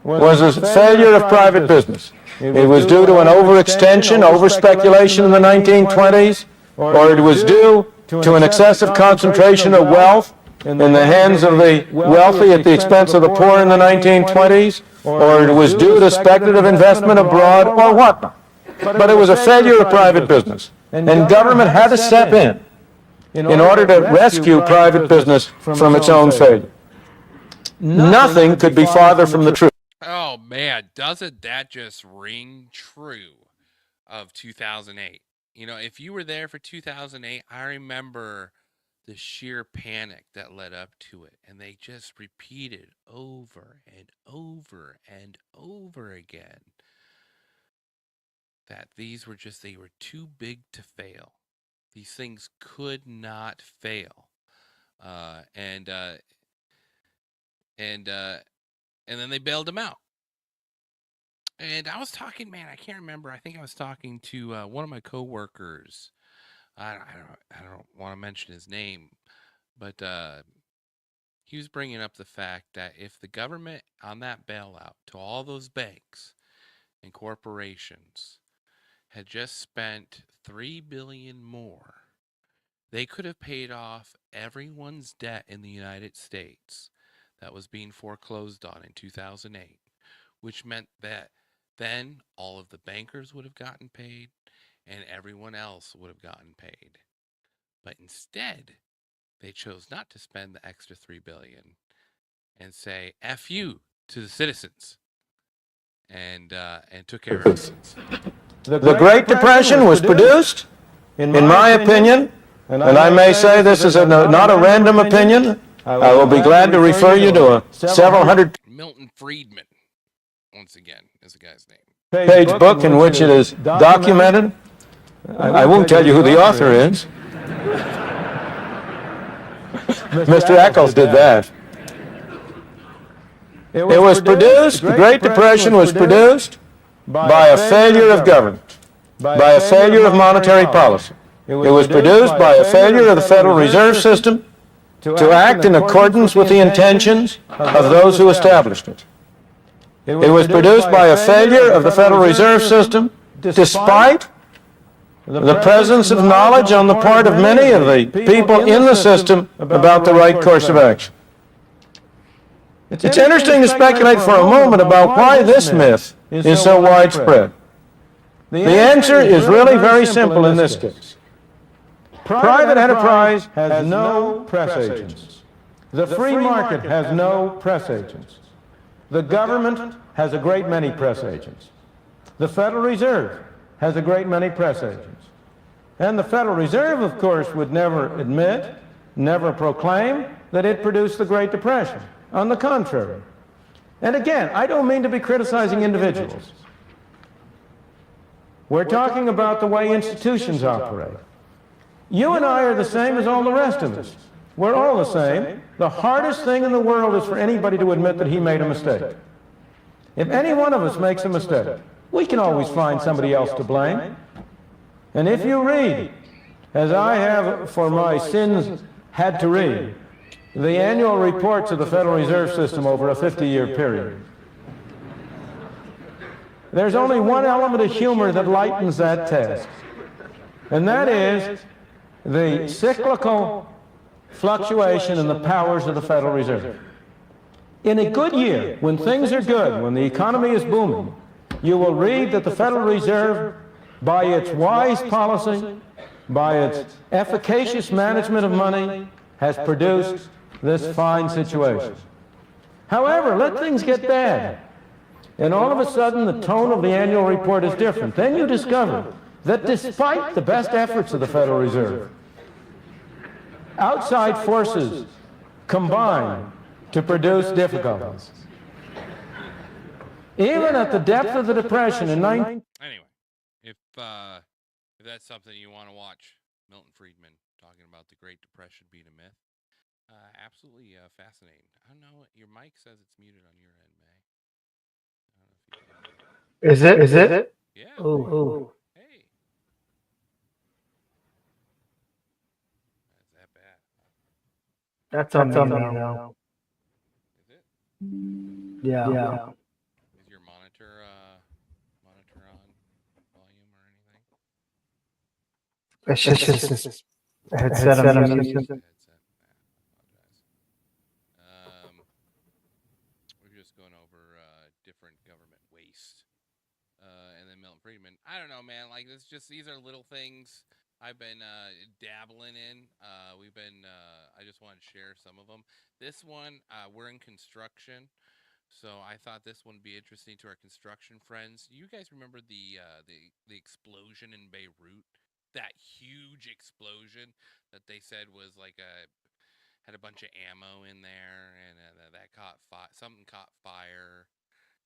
was a failure of private business. It was due to an overextension, overspeculation in the 1920s, or it was due to an excessive concentration of wealth in the hands of the wealthy at the expense of the poor in the 1920s, or it was due to speculative investment abroad, or whatnot. But it was a failure of private business, and government had to step in order to rescue private business from its own failure. Nothing could be farther from the truth. Oh man, doesn't that just ring true of 2008? You know, if you were there for 2008, I remember the sheer panic that led up to it, and they just repeated over and over and over again that they were too big to fail. These things could not fail. And then they bailed him out. And I was talking, man, I can't remember. I think I was talking to one of my coworkers. I don't want to mention his name, but he was bringing up the fact that if the government on that bailout to all those banks and corporations had just spent $3 billion more, they could have paid off everyone's debt in the United States that was being foreclosed on in 2008, which meant that then all of the bankers would have gotten paid and everyone else would have gotten paid. But instead, they chose not to spend the extra $3 billion and say F you to the citizens and took care of it. The Great Depression was produced, in my opinion, and I may say this is not a random opinion. I will be glad to refer you to a several hundred Milton Friedman, once again, is the guy's name. page book in which it is documented. I won't tell you who the author is. Mr. Eccles did that. It was produced, the Great Depression was produced by a failure of government, by a failure of monetary policy. It was produced by a failure of the Federal Reserve System to act in accordance with the intentions of those who established it. It was produced by a failure of the Federal Reserve System despite the presence of knowledge on the part of many of the people in the system about the right course of action. It's interesting to speculate for a moment about why this myth is so widespread. The answer is really very simple in this case. Private enterprise has no press agents. The free market has no press agents. The government has a great many press agents. The Federal Reserve has a great many press agents. And the Federal Reserve, of course, would never admit, never proclaim that it produced the Great Depression. On the contrary. And again, I don't mean to be criticizing individuals. We're talking about the way institutions operate. You and I are the same as all the rest of us. We're all the same. The hardest thing in the world is for anybody to admit that he made a mistake. If any one of us makes a mistake, we can always find somebody else to blame. And if you read, as I have for my sins had to read, the annual reports of the Federal Reserve System over a 50-year period, there's only one element of humor that lightens that task, and that is the cyclical fluctuation in the powers of the Federal Reserve. In a good year, when things are good, when the economy is booming, you will read that the Federal Reserve, by its wise policy, by its efficacious management of money, has produced this fine situation. However, let things get bad, and all of a sudden the tone of the annual report is different. Then you discover that despite the best efforts of the Federal Reserve, outside forces combine to produce difficulties. Even at the depth of the Depression in Anyway, if that's something you want to watch, Milton Friedman talking about the Great Depression being a myth, absolutely fascinating. I don't know, your mic says it's muted on your end, May. Is it? Yeah. Ooh. Hey. That's on me, though. Is it? Yeah. Is your monitor on volume or anything? It's just a headset I'm using. We're just going over different government waste. And then Milton Friedman. I don't know, man. Like, these are little things I've been dabbling in. I just want to share some of them. This one, we're in construction, so I thought this one would be interesting to our construction friends. You guys remember the explosion in Beirut? That huge explosion that they said was like had a bunch of ammo in there, and that caught fire. Something caught fire,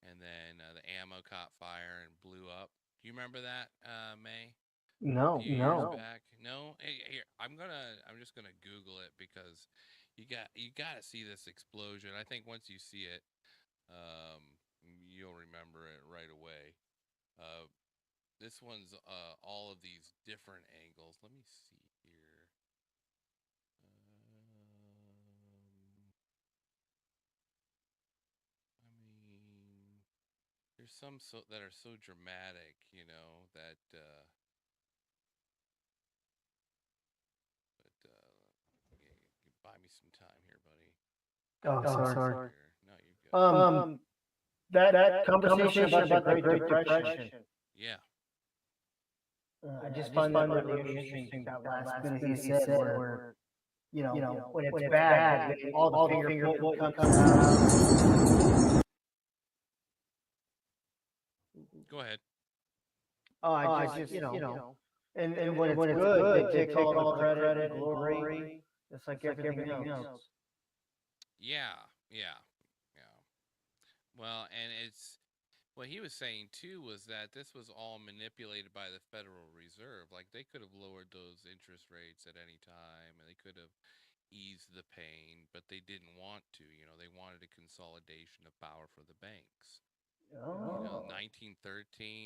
and then the ammo caught fire and blew up. Do you remember that, May? No. Years back? No. Hey, here, I'm just gonna Google it because you gotta see this explosion. I think once you see it, you'll remember it right away. This one's all of these different angles. Let me see here. There's some that are so dramatic, that. Buy me some time here, buddy. Oh, sorry. No, you go. That conversation about the Great Depression. Yeah. I just find that really interesting. That last bit he said, where when it's bad, all the finger comes out. Go ahead. I just and when it's good, they take all the credit and glory. It's like everything else. Yeah. Well, and what he was saying too was that this was all manipulated by the Federal Reserve. Like, they could have lowered those interest rates at any time, and they could have eased the pain, but they didn't want to. They wanted a consolidation of power for the banks. 1913,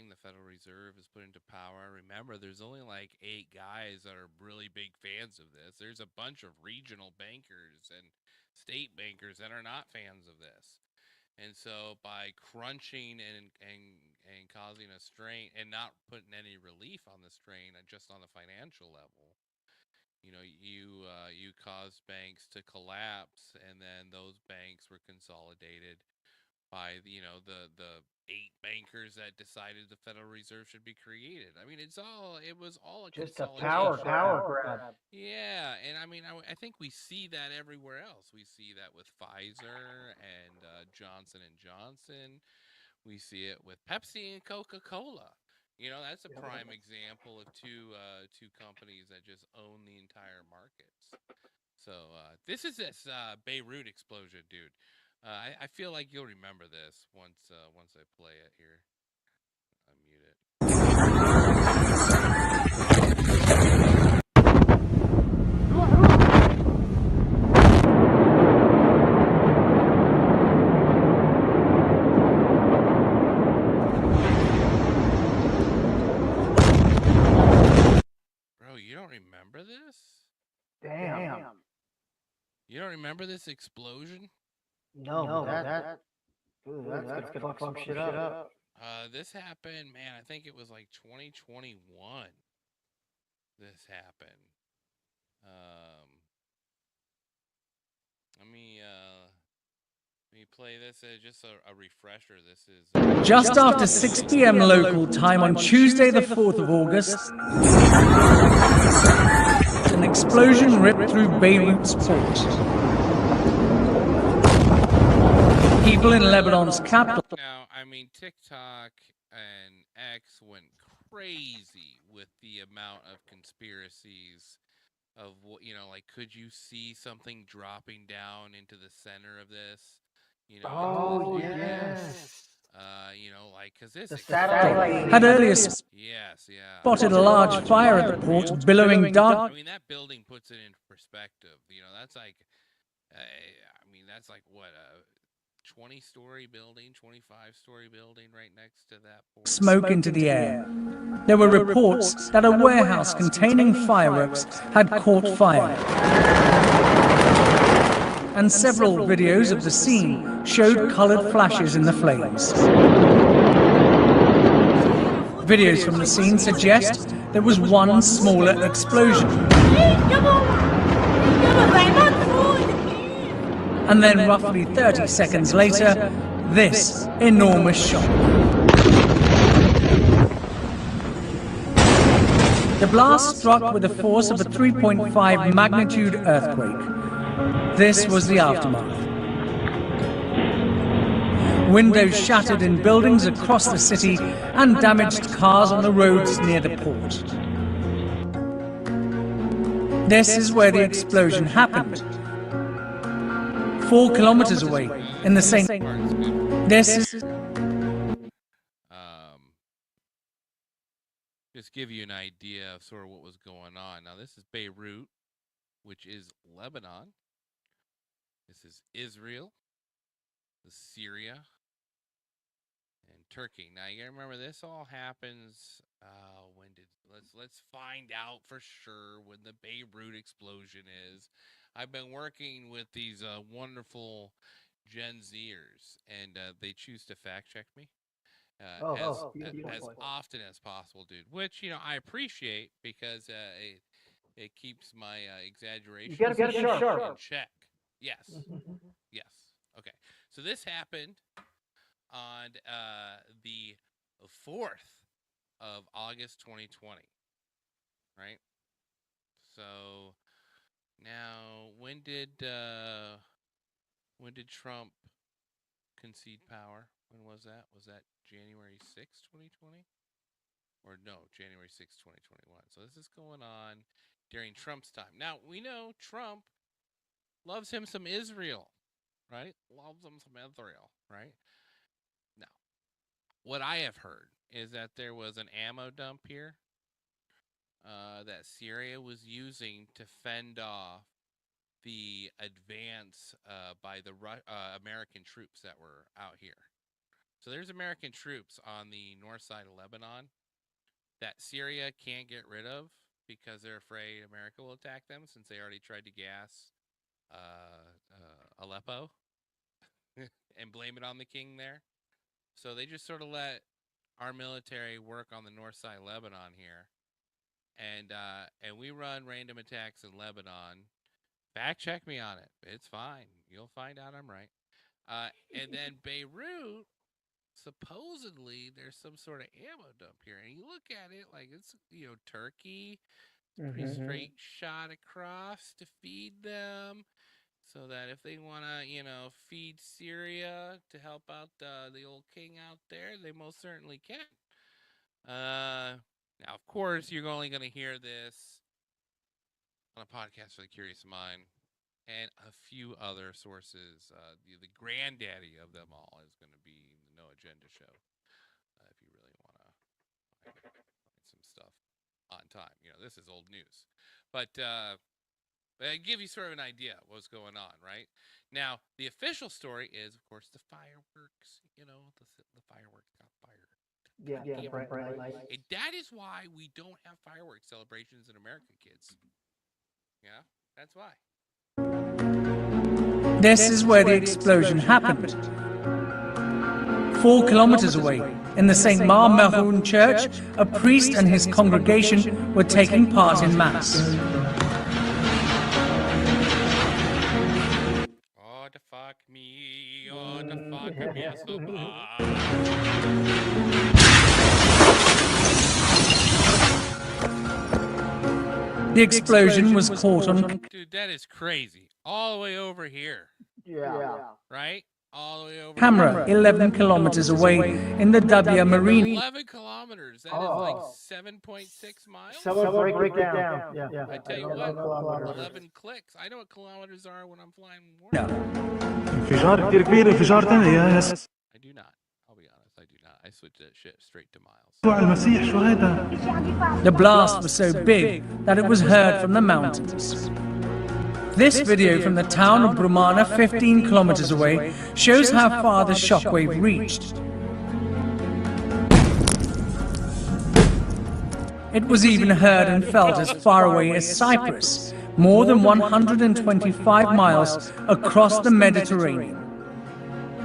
the Federal Reserve is put into power. Remember, there's only like 8 guys that are really big fans of this. There's a bunch of regional bankers and state bankers that are not fans of this. And so by crunching and causing a strain and not putting any relief on the strain, just on the financial level, you caused banks to collapse, and then those banks were consolidated by the 8 bankers that decided the Federal Reserve should be created. I mean, it was all a Just a consolidation. power grab. Yeah, and I mean, I think we see that everywhere else. We see that with Pfizer and Johnson and Johnson. We see it with Pepsi and Coca-Cola. That's a prime example of two companies that just own the entire markets. So this is Beirut explosion, dude. I feel like you'll remember this once I play it here. Unmute it. Bro, you don't remember this? Damn. You don't remember this explosion? No, that's gonna fuck some shit up. This happened, man. I think it was like 2021. This happened. Let me play this as just a refresher. This is just after 6 p.m. local time on Tuesday, the 4th of August. An explosion ripped through Beirut's port. People in Lebanon's capital. Now, I mean, TikTok and X went crazy with the amount of conspiracies of what, like, could you see something dropping down into the center of this? Yes. Like, because this satellite had earlier spotted a large fire at the port, billowing dark. I mean, that building puts it in perspective. That's like, that's like what, 20-story building, 25-story building right next to that port. Smoke into the air. There were reports that a warehouse containing fireworks had caught fire. and several videos of the scene showed colored flashes in the flames. Videos from the scene suggest there was one smaller explosion. And then roughly 30 seconds later, this enormous shock. The blast struck with the force of a 3.5 magnitude earthquake. This was the aftermath. Windows shattered in buildings across the city and damaged cars on the roads near the port. This is where the explosion happened. 4 kilometers away, in the same... This is... Just give you an idea of sort of what was going on. Now, this is Beirut, which is Lebanon. This is Israel, this is Syria, and Turkey. Now, you gotta remember, this all happens, let's find out for sure when the Beirut explosion is. I've been working with these wonderful Gen Zers, and they choose to fact check me. As often as possible, dude. Which, you know, I appreciate because it keeps my exaggeration You gotta get sharp. in check. Yes. Yes. Okay. So this happened on the 4th of August 2020. Right? So now when did Trump concede power? When was that? Was that January 6th, 2020? Or no, January 6th, 2021. So this is going on during Trump's time. Now, we know Trump loves him some Israel, right? Loves him some Israel, right? Now, what I have heard is that there was an ammo dump here that Syria was using to fend off the advance by the American troops that were out here. So there's American troops on the north side of Lebanon that Syria can't get rid of because they're afraid America will attack them, since they already tried to gas Aleppo and blame it on the king there. So they just sort of let our military work on the north side of Lebanon here. And we run random attacks in Lebanon. Fact check me on it. It's fine. You'll find out I'm right. And then Beirut, supposedly there's some sort of ammo dump here. And you look at it like it's, you know, Turkey. It's pretty straight shot across to feed them. So that if they want to, you know, feed Syria to help out the old king out there, they most certainly can. Now, of course, you're only going to hear this on a podcast for the curious mind and a few other sources. The granddaddy of them all is going to be the No Agenda Show. If you really want to find some stuff on time. You know, this is old news. But I give you sort of an idea of what's going on, right? Now, the official story is, of course, the fireworks. You know, the fireworks got fired. Yeah, bright lights. And that is why we don't have fireworks celebrations in America, kids. Yeah, that's why. This is where the explosion happened. 4 kilometers away, in the St. Mar Meroun Church, a priest and his congregation were taking part in Mass. Oh, the fuck me. Oh, the fuck me so bad. The explosion was caught on... Dude, that is crazy. All the way over here. Yeah. Right? All the way over camera, 11 kilometers away in the W Marine. 11 kilometers. That is like 7.6 miles. Someone break it down. Yeah. I tell you what, 11 clicks. I know what kilometers are when I'm flying more. انفجار كتير كبير انفجار ثاني يا ناس. I do not. I'll be honest. I do not. I switch that shit straight to miles. المسيح شو هذا؟ The blast was so big that it was heard from the mountains. This video from the town of Brumana, 15 kilometers away, shows how far the shockwave reached. It was even heard and felt as far away as Cyprus, more than 125 miles across the Mediterranean.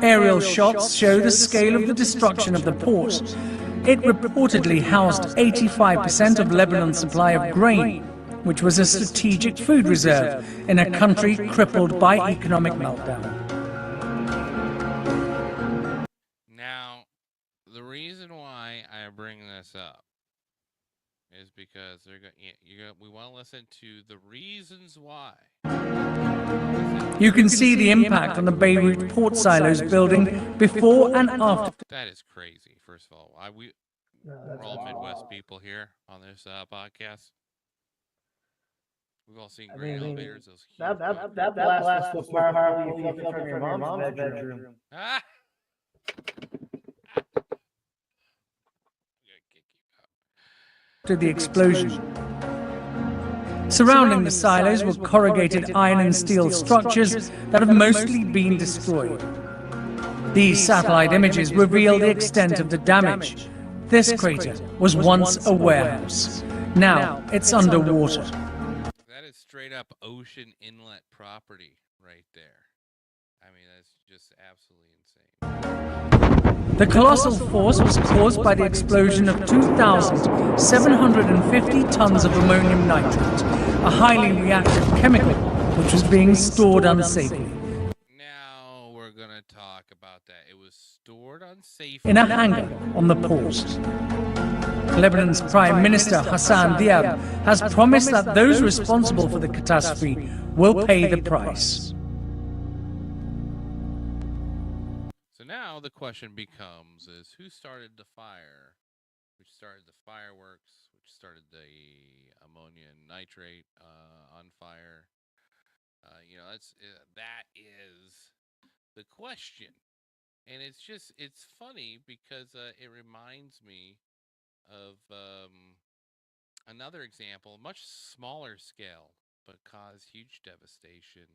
Aerial shots show the scale of the destruction of the port. It reportedly housed 85% of Lebanon's supply of grain, which was a strategic food reserve in a country crippled by economic meltdown. Now, the reason why I bring this up is because we want to listen to the reasons why. You can see the impact on the Beirut port silos building before and after. That is crazy, first of all. We're all Midwest people here on this podcast. We've all seen grain elevators. Those huge that blast was powerful. You felt it from your mom's bedroom. Ah! To the explosion. Surrounding the silos were corrugated iron and steel structures that have mostly been destroyed. These satellite images reveal the extent of the damage. This crater was once a warehouse. Now it's underwater. That is straight up ocean inlet property right there. I mean, that's just absolutely insane. The colossal force was caused by the explosion of 2,750 tons of ammonium nitrate, a highly reactive chemical which was being stored unsafely. Now we're going to talk about that. It was stored unsafely In a hangar on the port. Lebanon's Prime Minister Hassan Diab has promised that those responsible for the catastrophe will pay the price. So now the question becomes is who started the fire? Which started the fireworks? Which started the ammonium nitrate on fire? That is the question. And it's funny because it reminds me of another example, much smaller scale, but caused huge devastation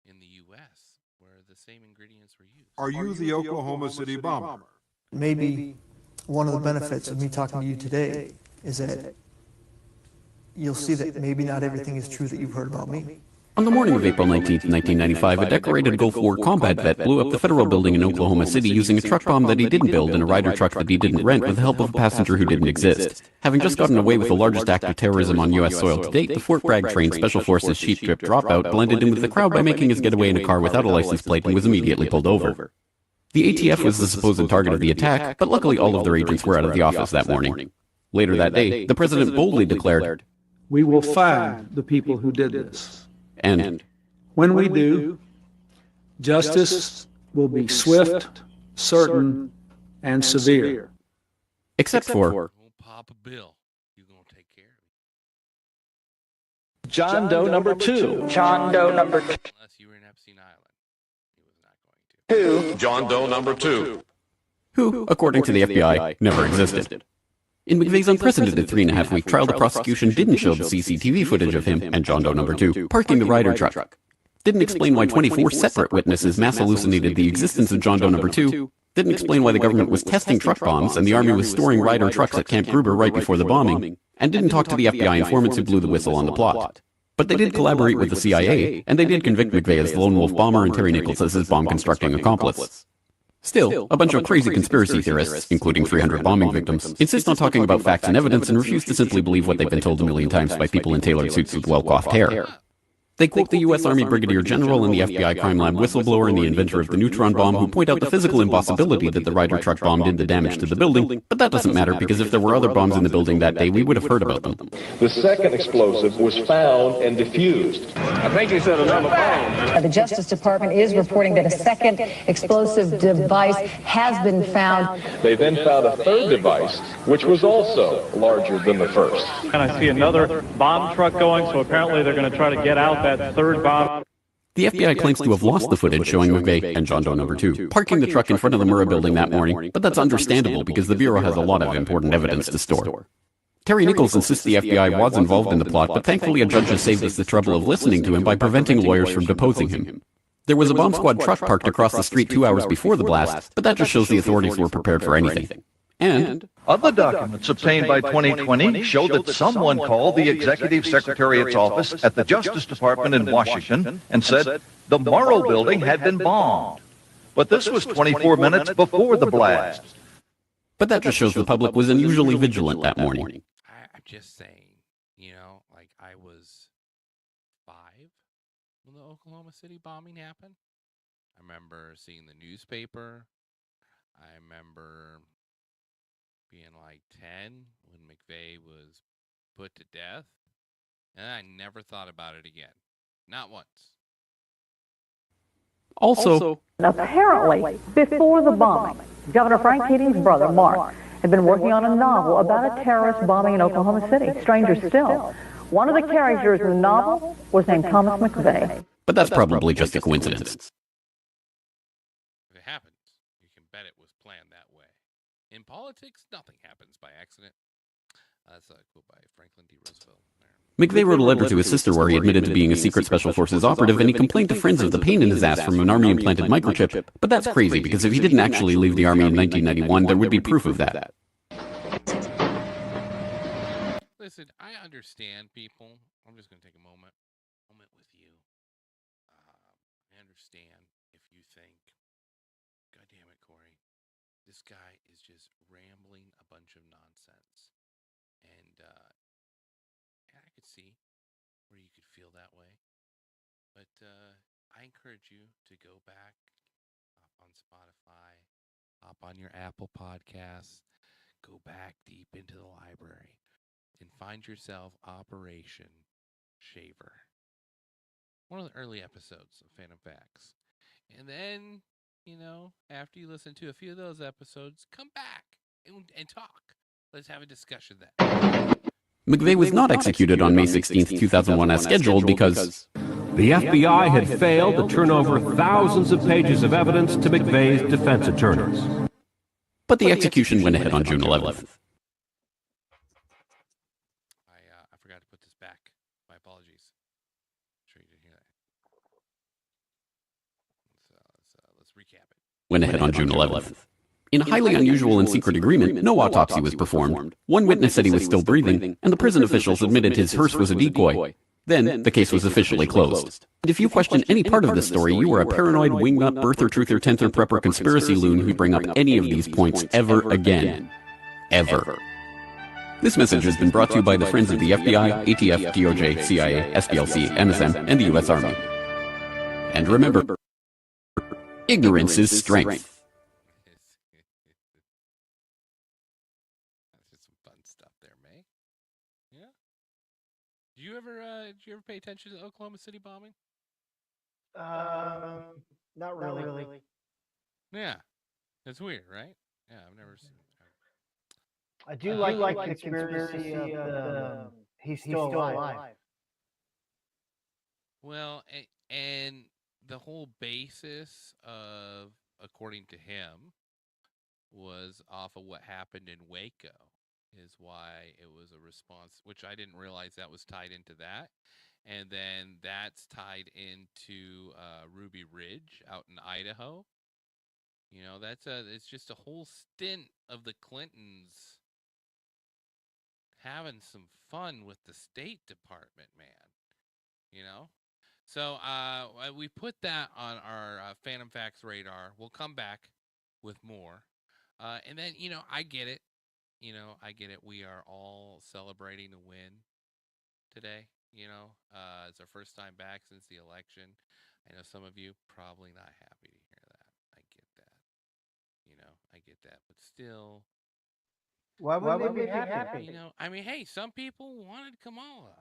in the U.S., where the same ingredients were used. Are you the Oklahoma City bomber? Maybe one of the benefits of me talking to you today is that you'll see that maybe not everything is true that you've heard about me. On the morning of April 19, 1995, a decorated Gulf War combat vet blew up the federal building in Oklahoma City using a truck bomb that he didn't build and a Ryder truck that he didn't rent with the help of a passenger who didn't exist. Having just gotten away with the largest act of terrorism on U.S. soil to date, the Fort Bragg-trained Special Forces sheep drip dropout blended in with the crowd by making his getaway in a car without a license plate and was immediately pulled over. The ATF was the supposed target of the attack, but luckily all of their agents were out of the office that morning. Later that day, the president boldly declared, "We will find the people who did this. And when we do, justice will be swift, certain, and severe." Except for Papa Bill, you gonna take care of John Doe number 2. John Doe number 2. Unless you were in Epstein Island. He was not going to. John Doe number 2. who, according to the FBI, never existed. In McVeigh's unprecedented 3.5-week trial, the prosecution didn't show the CCTV footage of him and John Doe number 2 parking the Ryder truck. Didn't explain why 24 separate witnesses mass hallucinated the existence of John Doe number 2. Didn't explain why the government was testing truck bombs and the Army was storing Ryder trucks at Camp Gruber right before the bombing. And didn't talk to the FBI informants who blew the whistle on the plot. But they did collaborate with the CIA, and they did convict McVeigh as the lone wolf bomber and Terry Nichols as his bomb-constructing accomplice. Still, a bunch of crazy conspiracy theorists, including 300 bombing victims, insist on talking about facts and evidence and refuse to simply believe what they've been told a million times by people in tailored suits with well-coiffed hair. They quote the U.S. Army Brigadier General and the FBI crime lab whistleblower and the inventor of the neutron bomb who point out the physical impossibility that the Ryder truck bomb did the damage to the building, but that doesn't matter because if there were other bombs in the building that day, we would have heard about them. The second explosive was found and defused. I think he said another bomb. The Justice Department is reporting that a second explosive device has been found. They then found a third device, which was also larger than the first. And I see another bomb truck going, so apparently they're going to try to get out that third bomb. The FBI claims to have lost the footage showing McVeigh and John Doe number 2 parking the truck in front of the Murrah building that morning, but that's understandable because the Bureau has a lot of important evidence to store. Terry Nichols insists the FBI was involved in the plot, but thankfully a judge has saved us the trouble of listening to him by preventing lawyers from deposing him. There was a bomb squad truck parked across the street 2 hours before the blast, but that just shows the authorities were prepared for anything. And other documents obtained by 2020 show that someone called the Executive Secretariat's office at the Justice Department in Washington and said the Morrow building had been bombed. But this was 24 minutes before the blast. But that just shows the public was unusually vigilant that morning. I'm just saying, like I was 5 when the Oklahoma City bombing happened. I remember seeing the newspaper. I remember being like 10 when McVeigh was put to death. And I never thought about it again. Not once. Also, apparently, before the bombing, Governor Frank Keating's brother, Mark, had been working on a novel about a terrorist bombing in Oklahoma City. Stranger still, one of the characters in the novel was named Thomas McVeigh. But that's probably just a coincidence. If it happens, you can bet it was planned that way. In politics, nothing happens by accident. That's a quote by Franklin D. Roosevelt. McVeigh wrote a letter to his sister where he admitted to being a secret special forces operative, and he complained to friends of the pain in his ass from an army-implanted microchip. But that's crazy, because if he didn't actually leave the army in 1991, there would be proof of that. Listen, I understand people. I'm just going to take a moment with you. I understand if you think, God damn it, Corey, this guy is just rambling a bunch of nonsense. And I could see where you could feel that way. But I encourage you to go back on Spotify, hop on your Apple Podcasts, go back deep into the library, and find yourself Operation Shaver. One of the early episodes of Phantom Facts. And then, after you listen to a few of those episodes, come back and talk. Let's have a discussion then. McVeigh was not executed on May 16, 2001 as scheduled because the FBI had failed to turn over thousands of pages of evidence to McVeigh's defense attorneys. But the execution went ahead on June 11th. I forgot to put this back. My apologies. I'm sure you didn't hear that. Let's recap it. Went ahead on June 11th. In a highly unusual and secret agreement, no autopsy was performed. One witness said he was still breathing, and the prison officials admitted his hearse was a decoy. Then, the case was officially closed. And if you question any part of this story, you are a paranoid wingnut, birther, truther, tenther, prepper, conspiracy loon who'd bring up any of these points ever again. Ever. This message has been brought to you by the friends of the FBI, ATF, DOJ, CIA, SPLC, MSM, and the U.S. Army. And remember, ignorance is strength. Did you ever pay attention to the Oklahoma City bombing? Not really. Yeah, it's weird, right? Yeah, I've never seen. I do like the conspiracy of the he's still alive. Well, and the whole basis of, according to him, was off of what happened in Waco. Is why it was a response, which I didn't realize that was tied into that. And then that's tied into Ruby Ridge out in Idaho. It's just a whole stint of the Clintons having some fun with the State Department, man. So we put that on our Phantom Facts radar. We'll come back with more. And then, I get it. I get it. We are all celebrating a win today. It's our first time back since the election. I know some of you probably not happy to hear that. I get that. I get that. But still, why would they be happy? Hey, some people wanted Kamala,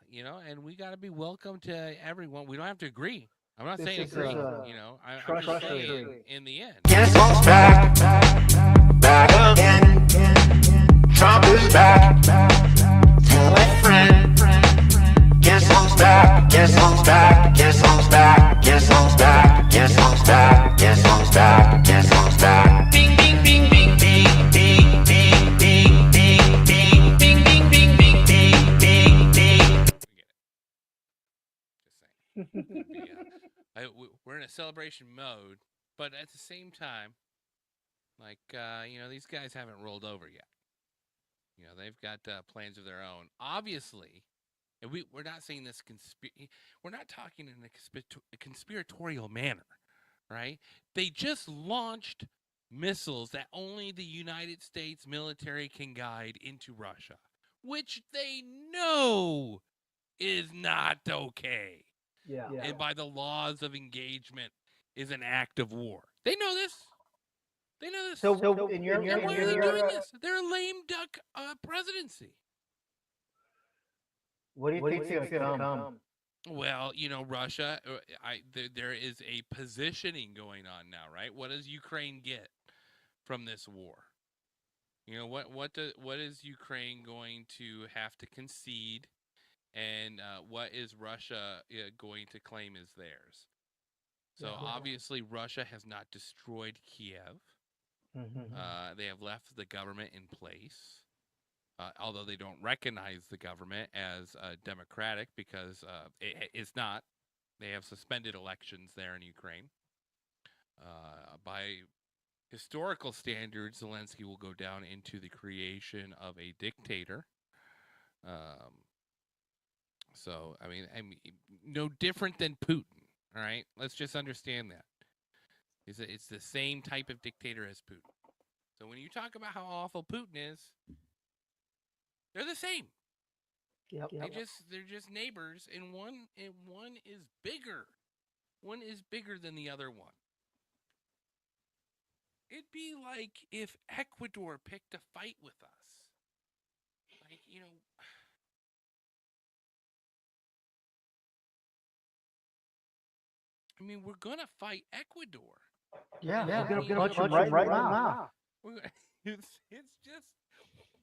and we got to be welcome to everyone. We don't have to agree. I'm not saying agree. I'm just saying in the end. Guess who's back? Back again. Trump is back. Tell a friend. Guess who's back? Guess who's back? Guess who's back? Guess who's back? Guess who's back? Guess who's back? Guess who's back? Ding ding ding ding ding ding ding ding ding ding ding ding ding ding ding ding ding. We're in a celebration mode, but at the same time, Like, these guys haven't rolled over yet. They've got plans of their own. Obviously, and we're not saying this we're not talking in a conspiratorial manner, right? They just launched missiles that only the United States military can guide into Russia, which they know is not okay. Yeah. And by the laws of engagement is an act of war. They know this. They know this. So Why are they doing this? They're a lame duck presidency. What do you think's going to come? Well, Russia, there is a positioning going on now, right? What does Ukraine get from this war? What is Ukraine going to have to concede, and what is Russia going to claim is theirs? So obviously, Russia has not destroyed Kiev. They have left the government in place, although they don't recognize the government as democratic because it's not. They have suspended elections there in Ukraine. By historical standards, Zelensky will go down into the creation of a dictator. So, I mean, no different than Putin, all right? Let's just understand that. It's the same type of dictator as Putin. So when you talk about how awful Putin is, they're the same. Yep. They're just neighbors, and one is bigger. One is bigger than the other one. It'd be like if Ecuador picked a fight with us. Like, I mean, we're gonna fight Ecuador. Yeah, We're gonna punch him right now. It's just,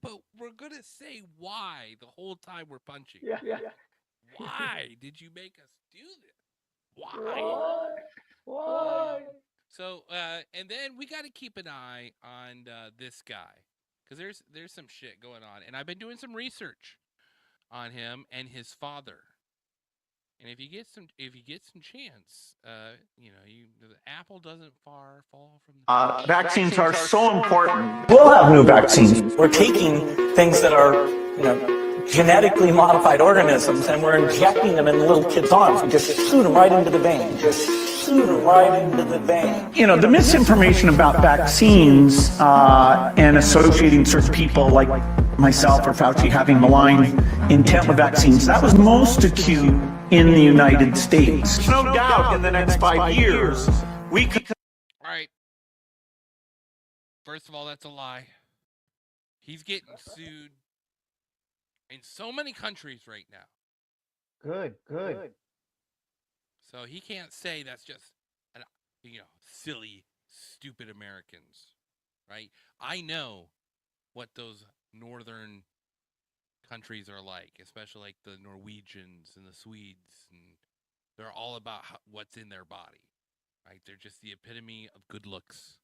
but we're gonna say why the whole time we're punching. Yeah. Why did you make us do this? Why? So, and then we got to keep an eye on this guy, because there's some shit going on, and I've been doing some research on him and his father. And if you get some chance, the apple doesn't fall from the vaccines are so important. We'll have new vaccines. We're taking things that are, genetically modified organisms, and we're injecting them in little kids' arms. We just shoot them right into the vein. The misinformation about vaccines and associating certain people like myself or Fauci having malign intent with vaccines, that was most acute in the United States. No doubt in the next 5 years, we could... All right. First of all, that's a lie. He's getting sued in so many countries right now. Good. So he can't say that's just, silly, stupid Americans, right? I know what those northern countries are like, especially like the Norwegians and the Swedes, and they're all about what's in their body, right? They're just the epitome of good looks.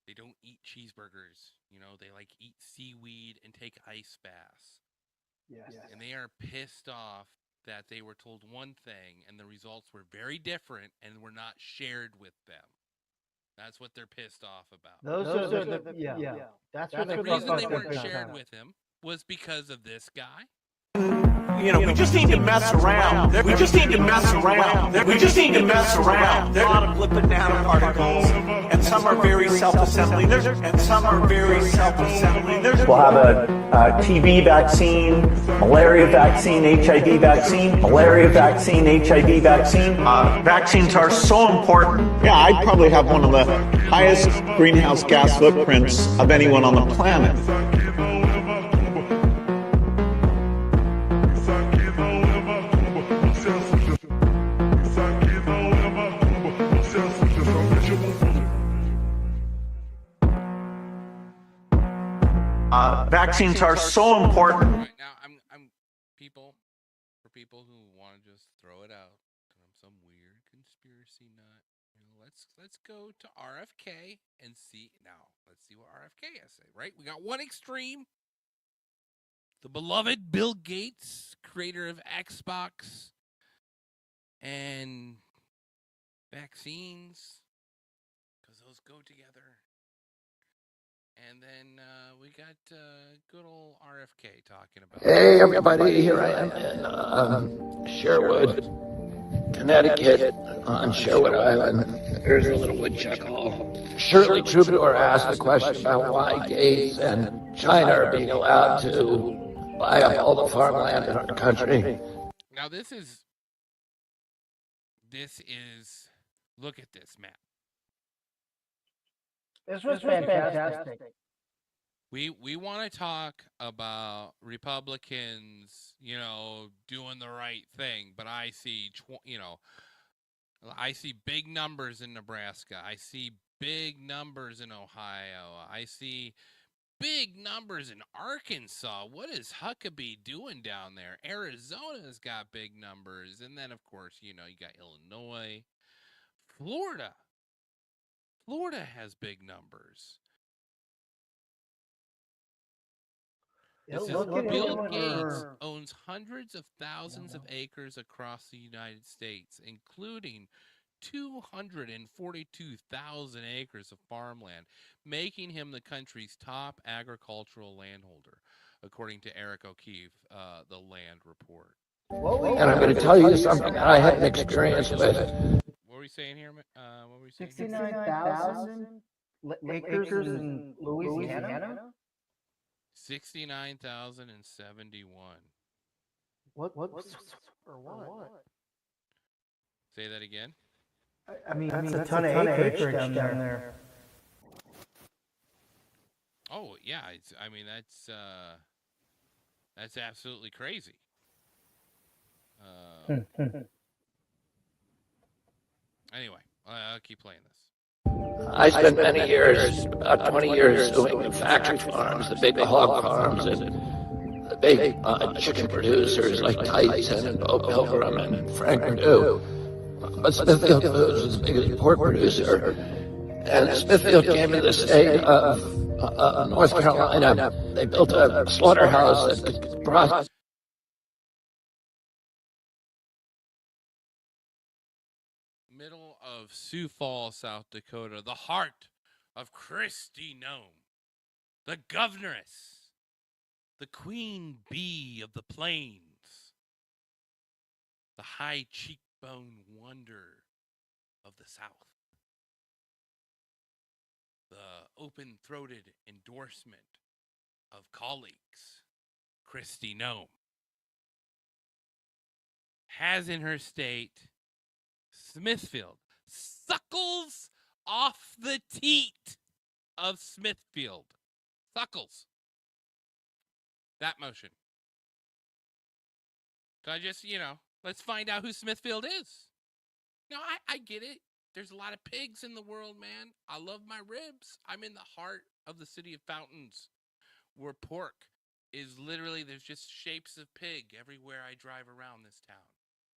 They don't eat cheeseburgers, they eat seaweed and take ice baths. Yes. And they are pissed off that they were told one thing and the results were very different and were not shared with them. That's what they're pissed off about. Those are the That's the reason they weren't shared with him was because of this guy. we just need to mess around. We just need to mess around. We just need to mess around. There are a lot of lipid nanoparticles, and some are very self-assembling. We'll have a TB vaccine, malaria vaccine, HIV vaccine, vaccines are so important. Yeah, I'd probably have one of the highest greenhouse gas footprints of anyone on the planet. Vaccines are so important. Right now, I'm people who want to just throw it out. I'm some weird conspiracy nut. Let's go to RFK and see now. Let's see what RFK has to say. Right, we got one extreme. The beloved Bill Gates, creator of Xbox and vaccines, because those go together. And then we got good old RFK talking about. Hey, everybody, here I am in Sherwood, Connecticut, on Sherwood Island. There's a little woodchuck hall. Shirley Troubadour asked the question about why Gates and China are being allowed to buy up all the farmland in our country. Now this is, look at this map. This was fantastic. We want to talk about Republicans, doing the right thing, but I see, I see big numbers in Nebraska. I see big numbers in Ohio. I see big numbers in Arkansas. What is Huckabee doing down there? Arizona's got big numbers. And then, of course, you got Illinois. Florida has big numbers. Bill Gates owns hundreds of thousands of acres across the United States, including 242,000 acres of farmland, making him the country's top agricultural landholder, according to Eric O'Keefe, the Land Report. And I'm going to tell you something that I had an experience with. What were we saying here? 69,000 acres in Louisiana? 69,071. What? Or what? Say that again. I mean, that's a ton of acreage down there. Oh yeah, that's absolutely crazy. Anyway, I'll keep playing this. I spent many years, about 20 years, doing the factory farms, the big hog farms, and the big chicken producers like Tyson and Bo Pilgrim and Frank Perdue. But Smithfield Foods was the biggest pork producer. And Smithfield came to the state of North Carolina. They built a slaughterhouse that could process. Middle of Sioux Falls, South Dakota, the heart of Kristi Noem, the governoress, the queen bee of the plains, the high cheekbone wonder of the South, the open-throated endorsement of colleagues, Kristi Noem, has in her state Smithfield, suckles off the teat of Smithfield. Suckles. That motion. So I just, let's find out who Smithfield is. No, I get it. There's a lot of pigs in the world, man. I love my ribs. I'm in the heart of the city of Fountains, where pork is literally, there's just shapes of pig everywhere I drive around this town.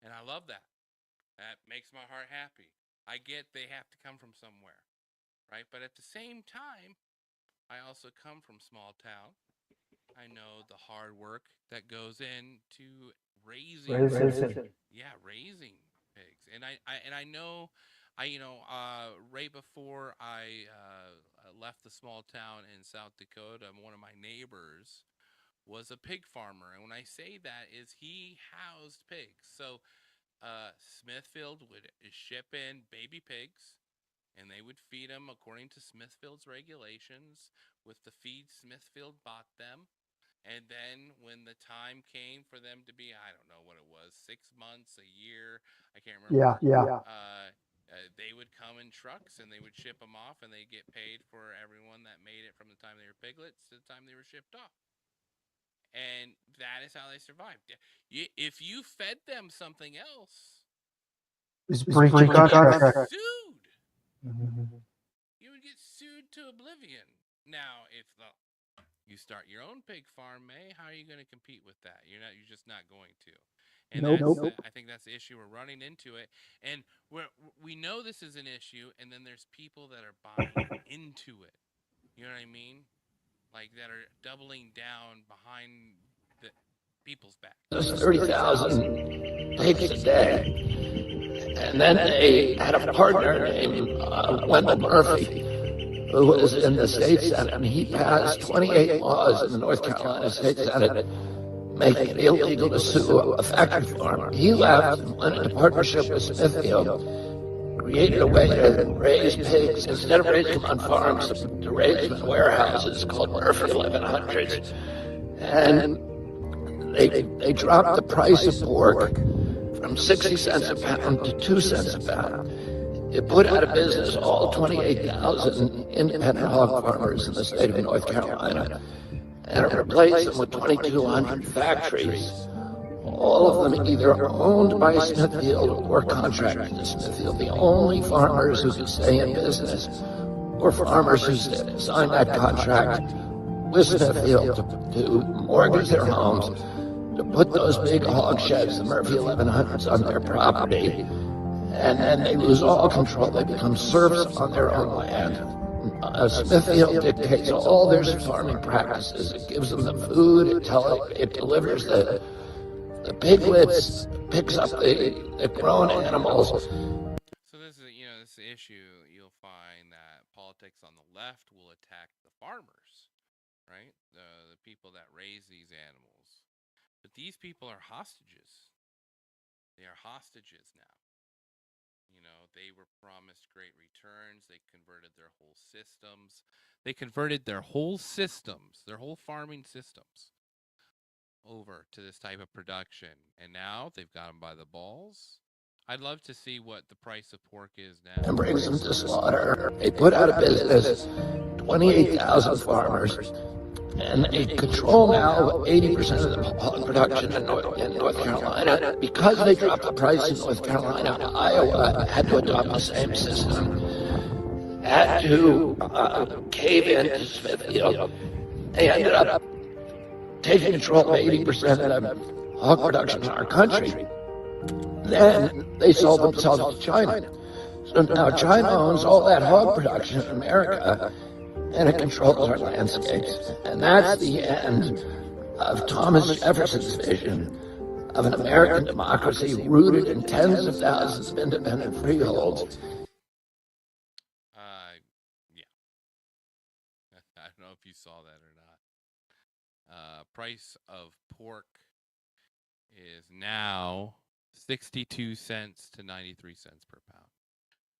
And I love that. That makes my heart happy. I get they have to come from somewhere, right? But at the same time, I also come from small town. I know the hard work that goes into raising pigs. And I know, right before I left the small town in South Dakota, one of my neighbors was a pig farmer. And when I say that is he housed pigs. So Smithfield would ship in baby pigs, and they would feed them according to Smithfield's regulations with the feed Smithfield bought them. And then when the time came for them to be, I don't know what it was, 6 months, a year, I can't remember. Yeah. They would come in trucks, and they would ship them off, and they'd get paid for everyone that made it from the time they were piglets to the time they were shipped off. And that is how they survived. If you fed them something else, It's you would get sued. You would get sued to oblivion. Now, if you start your own pig farm, May, how are you going to compete with that? You're just not going to. And I think that's the issue. We're running into it, and we know this is an issue. And then there's people that are buying into it. You know what I mean? Like that are doubling down behind the people's back. 30,000 pigs a day. And then they had a partner named Wendell Murphy, who was in the state Senate, and he passed 28 laws in the North Carolina State Senate making it illegal to sue a factory farm. He left and went into partnership with Smithfield, created a way to raise pigs instead of raising them on farms, to raise them in warehouses called Murphy 1100s. And they dropped the price of pork from 60 cents a pound to 2 cents a pound. It put out of business all 28,000 independent hog farmers in the state of North Carolina, and it replaced them with 2,200 factories, all of them either owned by Smithfield or contracted to Smithfield. The only farmers who could stay in business were farmers who signed that contract with Smithfield to mortgage their homes, to put those big hog sheds, the Murphy 1100s, on their property, and then they lose all control. They become serfs on their own land. Smithfield dictates all their farming practices. It gives them the food, it delivers the piglets, picks up the grown animals. So this is, this issue. You'll find that politics on the left will attack the farmers, right? The people that raise these animals. But these people are hostages. They are hostages now. They were promised great returns. They converted their whole systems. Their whole farming systems, over to this type of production. And now they've got them by the balls. I'd love to see what the price of pork is now. And brings them to slaughter. They put out of business 28,000 farmers. And they control now 80% of the hog production in North Carolina. Because they dropped the price in North Carolina, Iowa had to adopt the same system, had to cave in to Smithfield. They ended up taking control of 80% of the hog production in our country. Then they sold themselves to China. So now China owns all that hog production in America, and it controls our landscapes. And that's the end of Thomas Jefferson's vision of an American democracy rooted in tens of thousands of independent freeholds. Yeah. I don't know if you saw that or not. Price of pork is now 62 cents to 93 cents per pound.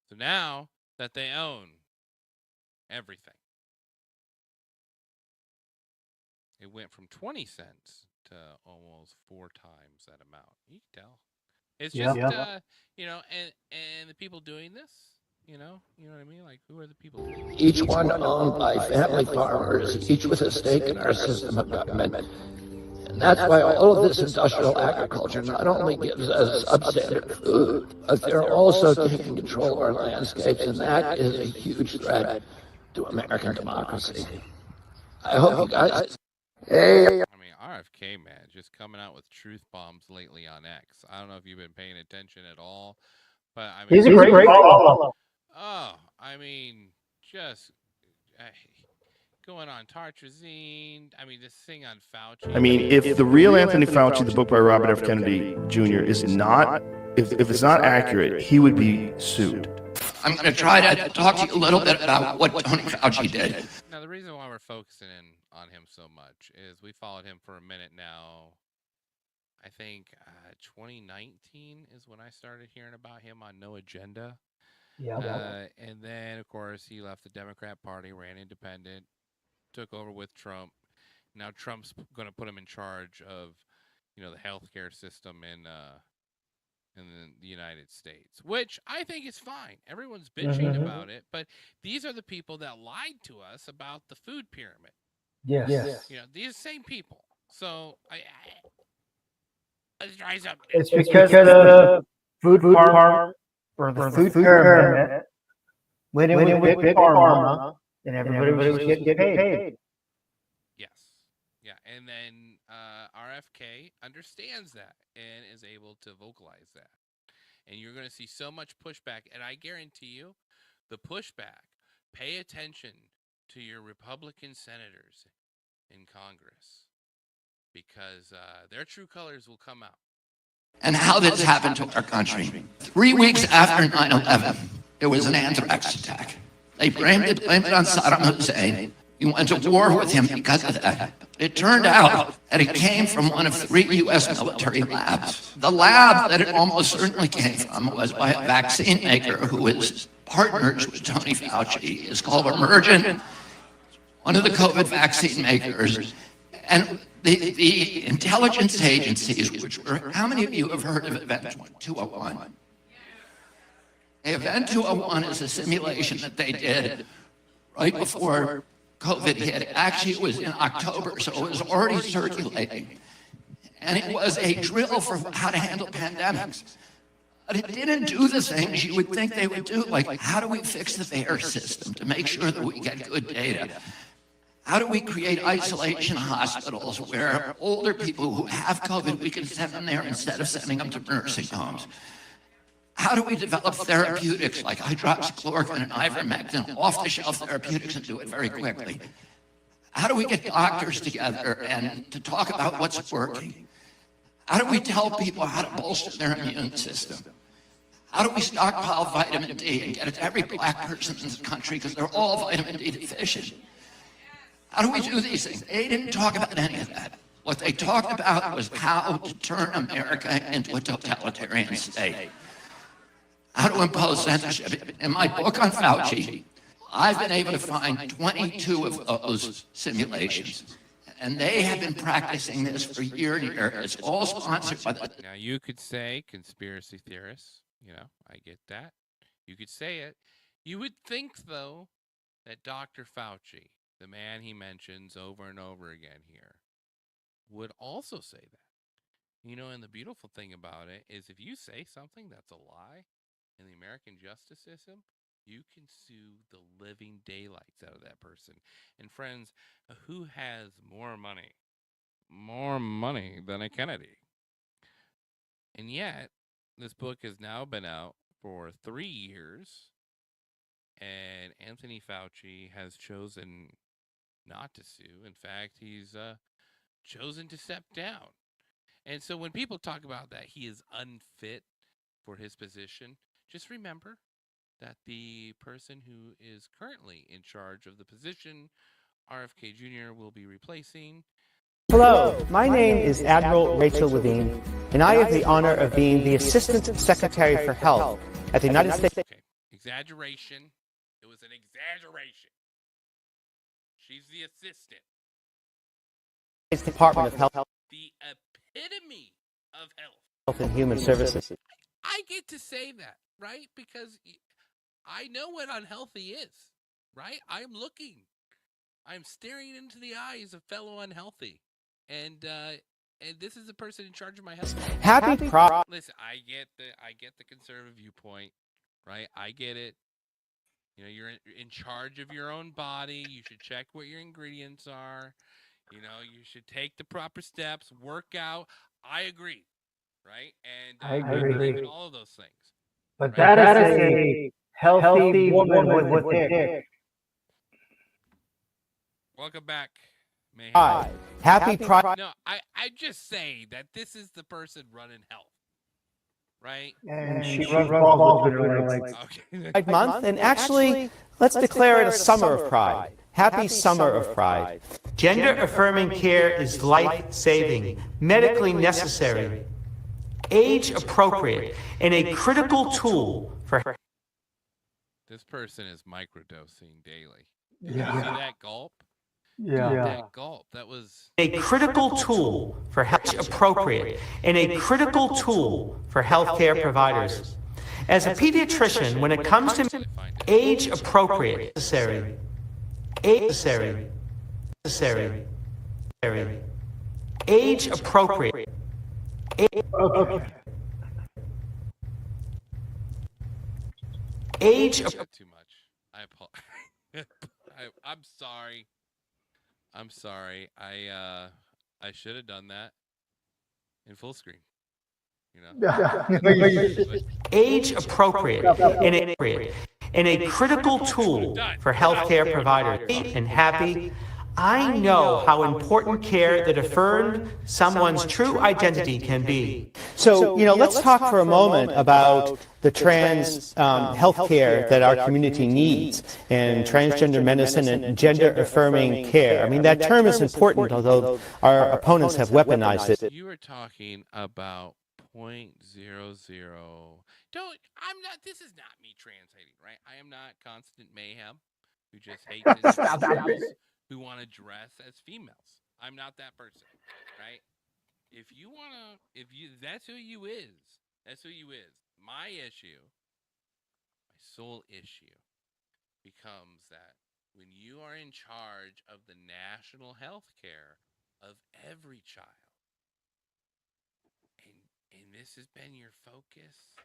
So now that they own everything, it went from 20 cents to almost 4 times that amount. You can tell. It's just, and the people doing this, you know what I mean? Like, who are the people doing this? Each one owned by family farmers, each with a stake in our system of government. And that's why all of this industrial agriculture not only gives us substandard food, but they're also taking control of our landscapes, and that is a huge threat to American democracy. I hope you guys... Hey. I mean, RFK, man, just coming out with truth bombs lately on X. I don't know if you've been paying attention at all, but I mean, He's a great follow. Oh, I mean, just going on Tartrazine. I mean, this thing on Fauci. I mean, if the real Anthony Fauci, the book by Robert F. Kennedy Jr., is not, if it's not accurate, he would be sued. I'm going to try to talk to you a little bit about what Tony Fauci did. Now, the reason why we're focusing in on him so much is we followed him for a minute now. I think 2019 is when I started hearing about him on No Agenda. Yeah. And then, of course, he left the Democrat Party, ran independent, took over with Trump. Now Trump's going to put him in charge of, the healthcare system in the United States, which I think is fine. Everyone's bitching about it, but these are the people that lied to us about the food pyramid. Yes. These same people. So let's rise up. It's because the food farm or the food pyramid went in with big pharma, and everybody was getting paid. Yes. Yeah. And then RFK understands that and is able to vocalize that. And you're going to see so much pushback. And I guarantee you, the pushback, pay attention to your Republican senators in Congress, because their true colors will come out. And how this happened to our country. 3 weeks after 9/11, there was an anthrax attack. They blamed it on Saddam Hussein. We went to war with him because of that. It turned out that it came from one of 3 U.S. military labs. The lab that it almost certainly came from was by a vaccine maker who is partners with Tony Fauci. It's called Emergent, one of the COVID vaccine makers. And the intelligence agencies, which were, how many of you have heard of Event 201? Event 201 is a simulation that they did right before COVID hit. Actually, it was in October, so it was already circulating. And it was a drill for how to handle pandemics. But it didn't do the things you would think they would do, like how do we fix the VAERS system to make sure that we get good data? How do we create isolation hospitals where older people who have COVID, we can send them there instead of sending them to nursing homes? How do we develop therapeutics like hydroxychloroquine and ivermectin, off-the-shelf therapeutics, and do it very quickly? How do we get doctors together and to talk about what's working? How do we tell people how to bolster their immune system? How do we stockpile vitamin D and get it to every black person in the country because they're all vitamin D deficient? How do we do these things? They didn't talk about any of that. What they talked about was how to turn America into a totalitarian state. How to impose censorship. In my book on Fauci, I've been able to find 22 of those simulations. And they have been practicing this for year and year. It's all sponsored by the... Now, you could say conspiracy theorists. You know, I get that. You could say it. You would think, though, that Dr. Fauci, the man he mentions over and over again here, would also say that. You know, and the beautiful thing about it is if you say something that's a lie in the American justice system, you can sue the living daylights out of that person. And friends, who has more money? More money than a Kennedy. And yet, this book has now been out for 3 years, and Anthony Fauci has chosen not to sue. In fact, he's chosen to step down. And so when people talk about that he is unfit for his position, just remember that the person who is currently in charge of the position, RFK Jr., will be replacing. Hello, my name is Admiral Rachel Levine, and I have the honor of being the Assistant Secretary for Health at the United States. Okay, exaggeration. It was an exaggeration. She's the assistant. Department of Health. The epitome of Health and Human Services. I get to say that, right? Because I know what unhealthy is, right? I'm looking. I'm staring into the eyes of fellow unhealthy. And this is the person in charge of my health. Listen, I get the conservative viewpoint, right? I get it. You know, you're in charge of your own body. You should check what your ingredients are. You know, you should take the proper steps, work out. I agree, right? And I agree agree. in all of those things. But that is a healthy woman with a dick. Welcome back, Mayhem. Hi. Happy Pride. No, I just say that this is the person running health, right? And she runs balls with her legs. Okay. Pride Month, and actually, let's declare it a Summer of Pride. Happy Summer of Pride. Gender-affirming care is life-saving, medically necessary, age-appropriate, and a critical tool for... This person is microdosing daily. Yeah. You see that gulp? Yeah. That gulp. That was a critical tool for health appropriate and a critical tool for healthcare providers. As a pediatrician, when it comes to age appropriate, necessary, age appropriate, age too much. I apologize. I'm sorry. I'm sorry. I should have done that in full screen. You know. Age appropriate and a critical tool for healthcare providers. And happy, I know how important care that affirmed someone's true identity can be. So, let's talk for a moment about the trans healthcare that our community needs and transgender medicine and gender-affirming care. I mean, that term is important, although our opponents have weaponized it. You were talking about 0.00. This is not me translating, right? I am not Constant Mayhem, who just hates individuals who want to dress as females. I'm not that person, right? That's who you is. That's who you is. My issue, my sole issue, becomes that when you are in charge of the national health care of every child, and this has been your focus,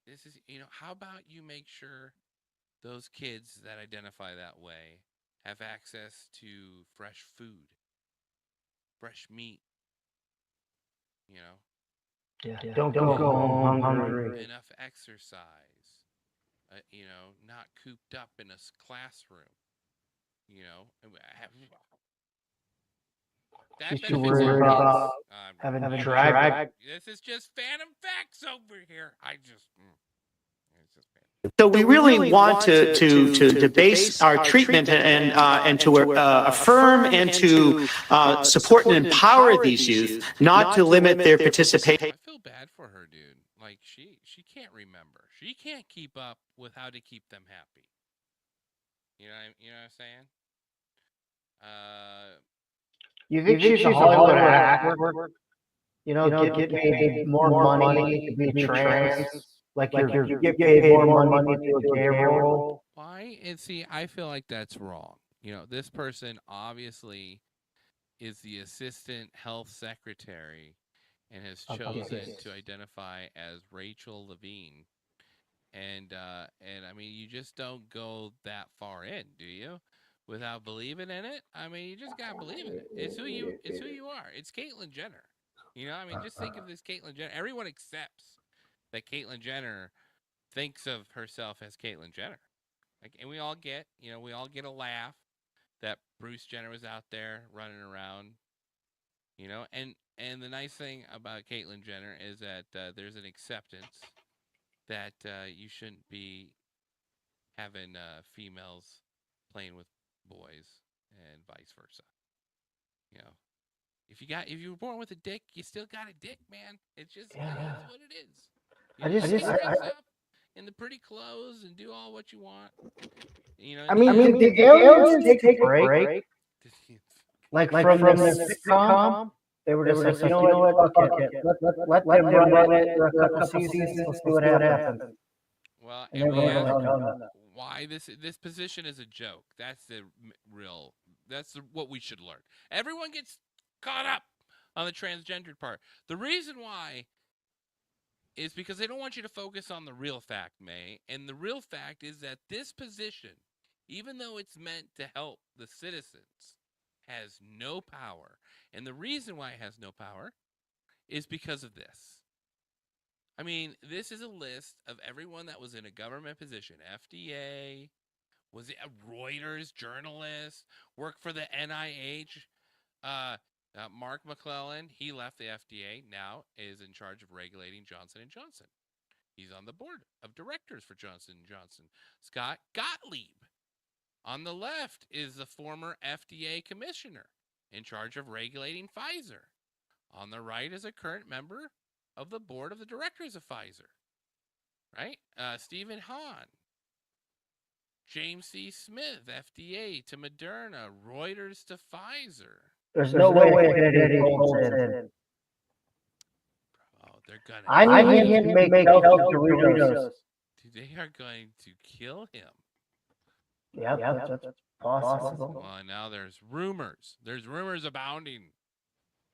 this is, how about you make sure those kids that identify that way have access to fresh food, fresh meat, Yeah. Don't go home hungry. enough exercise, not cooped up in a classroom, She's too worried about having drag. This is just phantom facts over here. So we really want to base our treatment and to affirm and to support and empower these youth, not to limit their participation. I feel bad for her, dude. Like she can't remember. She can't keep up with how to keep them happy. You know what I'm saying? You think she's a Hollywood actor? Get paid more money to be trans? Like you get paid more money to do a gay role? Why? And see, I feel like that's wrong. This person obviously is the assistant health secretary and has chosen to identify as Rachel Levine. And I mean, you just don't go that far in, do you? Without believing in it? I mean, you just gotta believe in it. It's who you are. It's Caitlyn Jenner. I mean, just think of this Caitlyn Jenner. Everyone accepts that Caitlyn Jenner thinks of herself as Caitlyn Jenner. And we all get a laugh that Bruce Jenner was out there running around, and the nice thing about Caitlyn Jenner is that there's an acceptance that you shouldn't be having females playing with boys and vice versa. If you were born with a dick, you still got a dick, man. It's just it is what it is. You dress up in the pretty clothes and do all what you want. I mean, the aliens take a break. Like from the sitcom, they were just like, you know what, fuck it. Let them run it for a couple seasons. Let's see what happens. Well, and we ask why this position is a joke. That's what we should learn. Everyone gets caught up on the transgendered part. The reason why is because they don't want you to focus on the real fact, May. And the real fact is that this position, even though it's meant to help the citizens, has no power. And the reason why it has no power is because of this. I mean, this is a list of everyone that was in a government position. FDA, was it a Reuters journalist, worked for the NIH. Mark McClellan, he left the FDA, now is in charge of regulating Johnson & Johnson. He's on the board of directors for Johnson & Johnson. Scott Gottlieb, on the left, is the former FDA commissioner in charge of regulating Pfizer. On the right is a current member of the board of the directors of Pfizer, right? Stephen Hahn, James C. Smith, FDA to Moderna, Reuters to Pfizer. There's no way Eddie holds in. Oh, they're gonna. I need him to make healthy Doritos. They are going to kill him. Yeah, that's possible. Well, now there's rumors. There's rumors abounding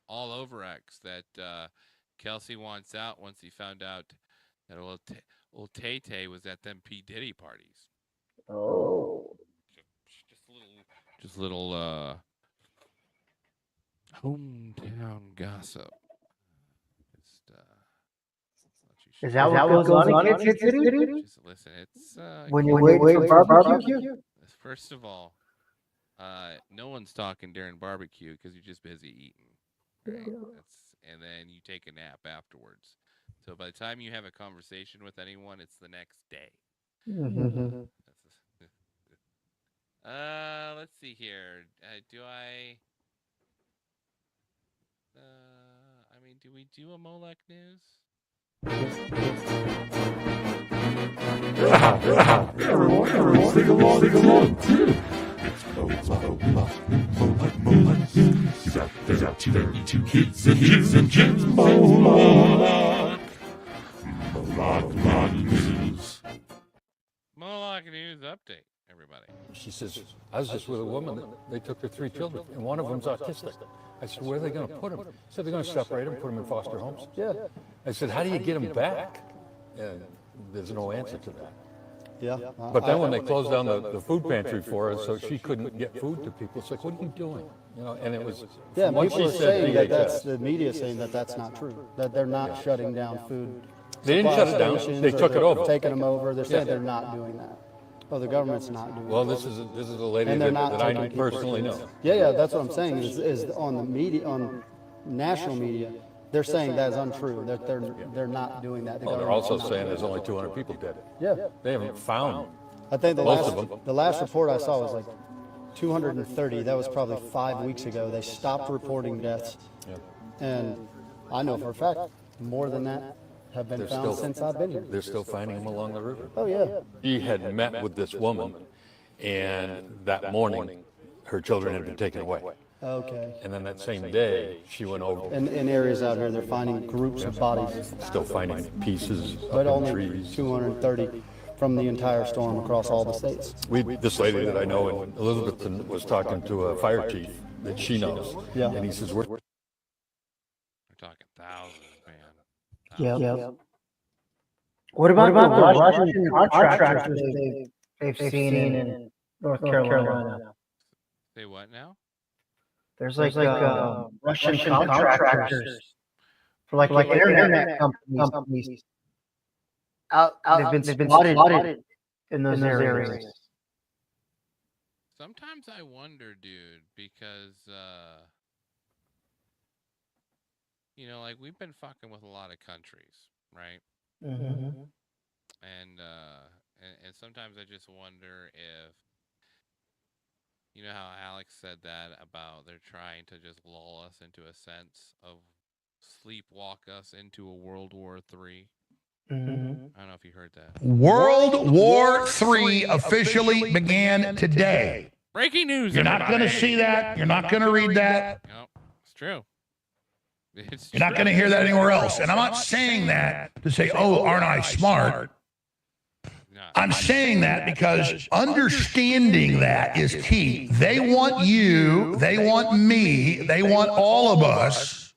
all over X that Kelsey wants out once he found out that old Tay-Tay was at them P. Diddy parties. Oh. Just a little hometown gossip. Is that what goes on in Kid City? Just listen, it's when you wait for barbecue? First of all, no one's talking during barbecue because you're just busy eating. Right? and then you take a nap afterwards. So by the time you have a conversation with anyone, it's the next day. Mm-hmm. Let's see here. Do we do a Molech news? Everyone, sing along. It's got 32 kids and kids. Moloch news. Moloch news update, everybody. She says, I was just with a woman, they took her 3 children, and one of them's autistic. I said, where are they going to put them? She said, they're going to separate them, put them in foster homes. Yeah. I said, how do you get them back? And there's no answer to that. Yeah. But then when they closed down the food pantry for us, so she couldn't get food to people, it's like, what are you doing? You know, and it was, Yeah, once people she are said saying that DHS. the media saying that that's not true, that they're not shutting down food. They didn't shut it down, stations, they or took it they're over. Taking them over, they're saying Yeah. they're not doing that. Oh, the government's not doing Well, that. this is a lady And they're that not I taking people personally know. seriously. Yeah, that's what I'm saying, is on the media, on national media, they're saying that is untrue, that they're not doing that. The Well, they're government's also not saying doing there's only 200 people dead. Yeah. They haven't found I think most of them. the last report I saw was like 230. That was probably 5 weeks ago. They stopped reporting deaths. Yeah. And I know for a fact more than that have been found since I've been here. They're still finding them along the river. Oh, yeah. He had met with this woman, and that morning, her children had been taken away. Okay. And then that same day, she went over. In areas out here, they're finding groups of bodies. Still finding pieces But up in only trees. 230 from the entire storm across all the states. This lady that I know in Elizabethton was talking to a fire chief that she knows. Yeah. And he says, we're talking thousands, man. Yeah. What about the Russian contractors they've seen in North Carolina? Say what now? There's like Russian contractors for like internet companies. They've been spotted in those areas. Sometimes I wonder, dude, because like we've been fucking with a lot of countries, right? Mm-hmm. And sometimes I just wonder if how Alex said that about they're trying to just lull us into a sense of sleepwalk us into a World War III. Mm-hmm. I don't know if you heard that. World War III officially began today. Breaking news. You're not going to see that. You're not going to read that. No, it's true. You're not going to hear that anywhere else. And I'm not saying that to say, oh, aren't I smart? I'm saying that because understanding that is key. They want you, they want me, they want all of us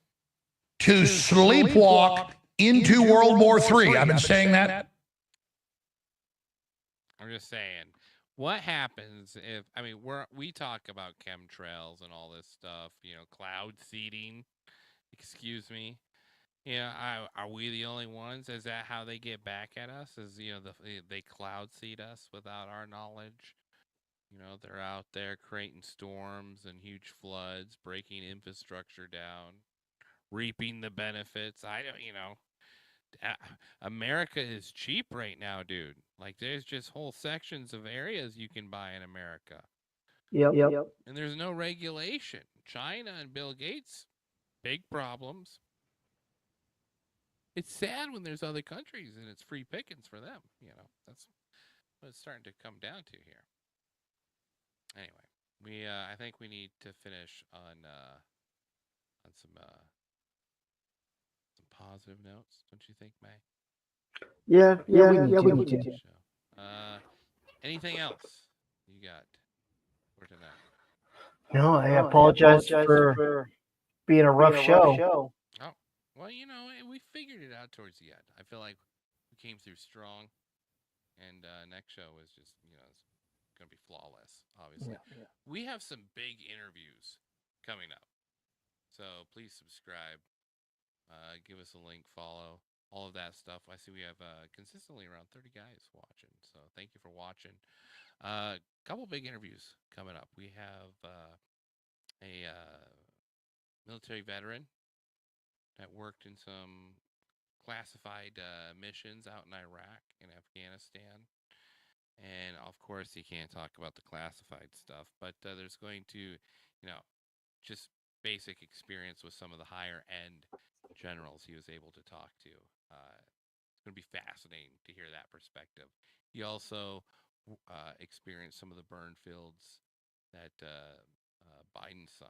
to sleepwalk into World War III. I've been saying that. I'm just saying, what happens if we talk about chemtrails and all this stuff, cloud seeding. Excuse me. Are we the only ones? Is that how they get back at us? Is they cloud seed us without our knowledge? They're out there creating storms and huge floods, breaking infrastructure down, reaping the benefits. America is cheap right now, dude. Like there's just whole sections of areas you can buy in America. Yep. And there's no regulation. China and Bill Gates, big problems. It's sad when there's other countries and it's free pickings for them. That's what it's starting to come down to here. Anyway, I think we need to finish on some positive notes, don't you think, May? Yeah, we need to. Anything else you got for tonight? No, I apologize for being a rough show. Oh, well, we figured it out towards the end. I feel like we came through strong, and next show is just, it's going to be flawless, obviously. Yeah. We have some big interviews coming up, so please subscribe, give us a link, follow, all of that stuff. I see we have consistently around 30 guys watching, so thank you for watching. A couple big interviews coming up. We have a military veteran that worked in some classified missions out in Iraq and Afghanistan. And of course, he can't talk about the classified stuff, but there's going to, just basic experience with some of the higher end generals he was able to talk to. It's going to be fascinating to hear that perspective. He also experienced some of the burn fields that Biden's son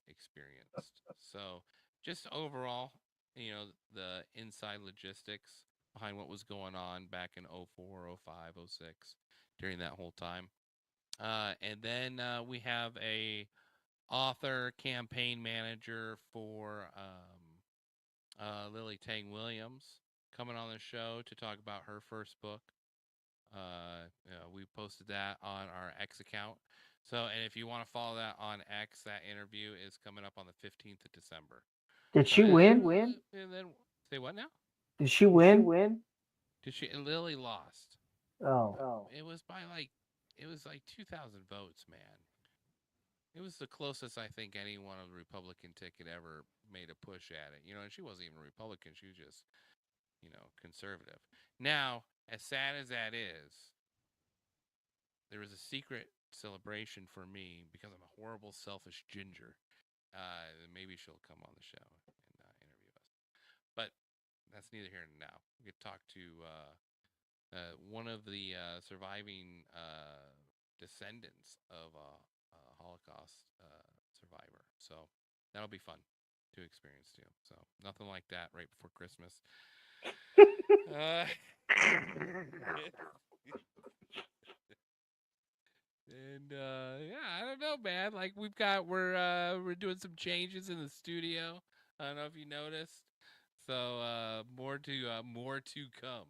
experienced. So, just overall, the inside logistics behind what was going on back in 04, 05, 06 during that whole time. And then we have a author campaign manager for Lily Tang Williams coming on the show to talk about her first book. We posted that on our X account. So, and if you want to follow that on X, that interview is coming up on the 15th of December. Did she win? And then say what now? Did she win? Did she? Lily lost. Oh. It was by it was like 2,000 votes, man. It was the closest I think anyone on the Republican ticket ever made a push at it. And she wasn't even a Republican. She was just, conservative. Now, as sad as that is, there was a secret celebration for me because I'm a horrible, selfish ginger. Maybe she'll come on the show and interview us. But that's neither here nor now. We could talk to one of the surviving descendants of a Holocaust survivor. So that'll be fun to experience too. So nothing like that right before Christmas. And I don't know, man. Like we're doing some changes in the studio. I don't know if you noticed. So more to come.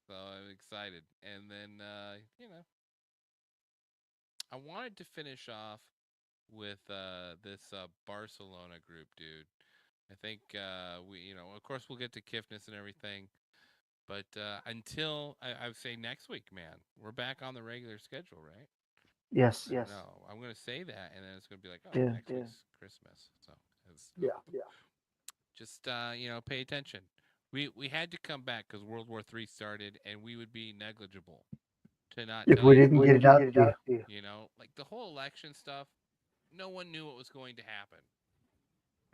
So I'm excited. And then I wanted to finish off with this Barcelona group, dude. I think we, of course, we'll get to Kiffness and everything, but until I would say next week, man, we're back on the regular schedule, right? Yes. No, I'm gonna say that, and then it's gonna be like, next week's Christmas. So just pay attention. We had to come back because World War III started, and we would be negligible to not. If we didn't get it out to you. Like the whole election stuff, no one knew what was going to happen.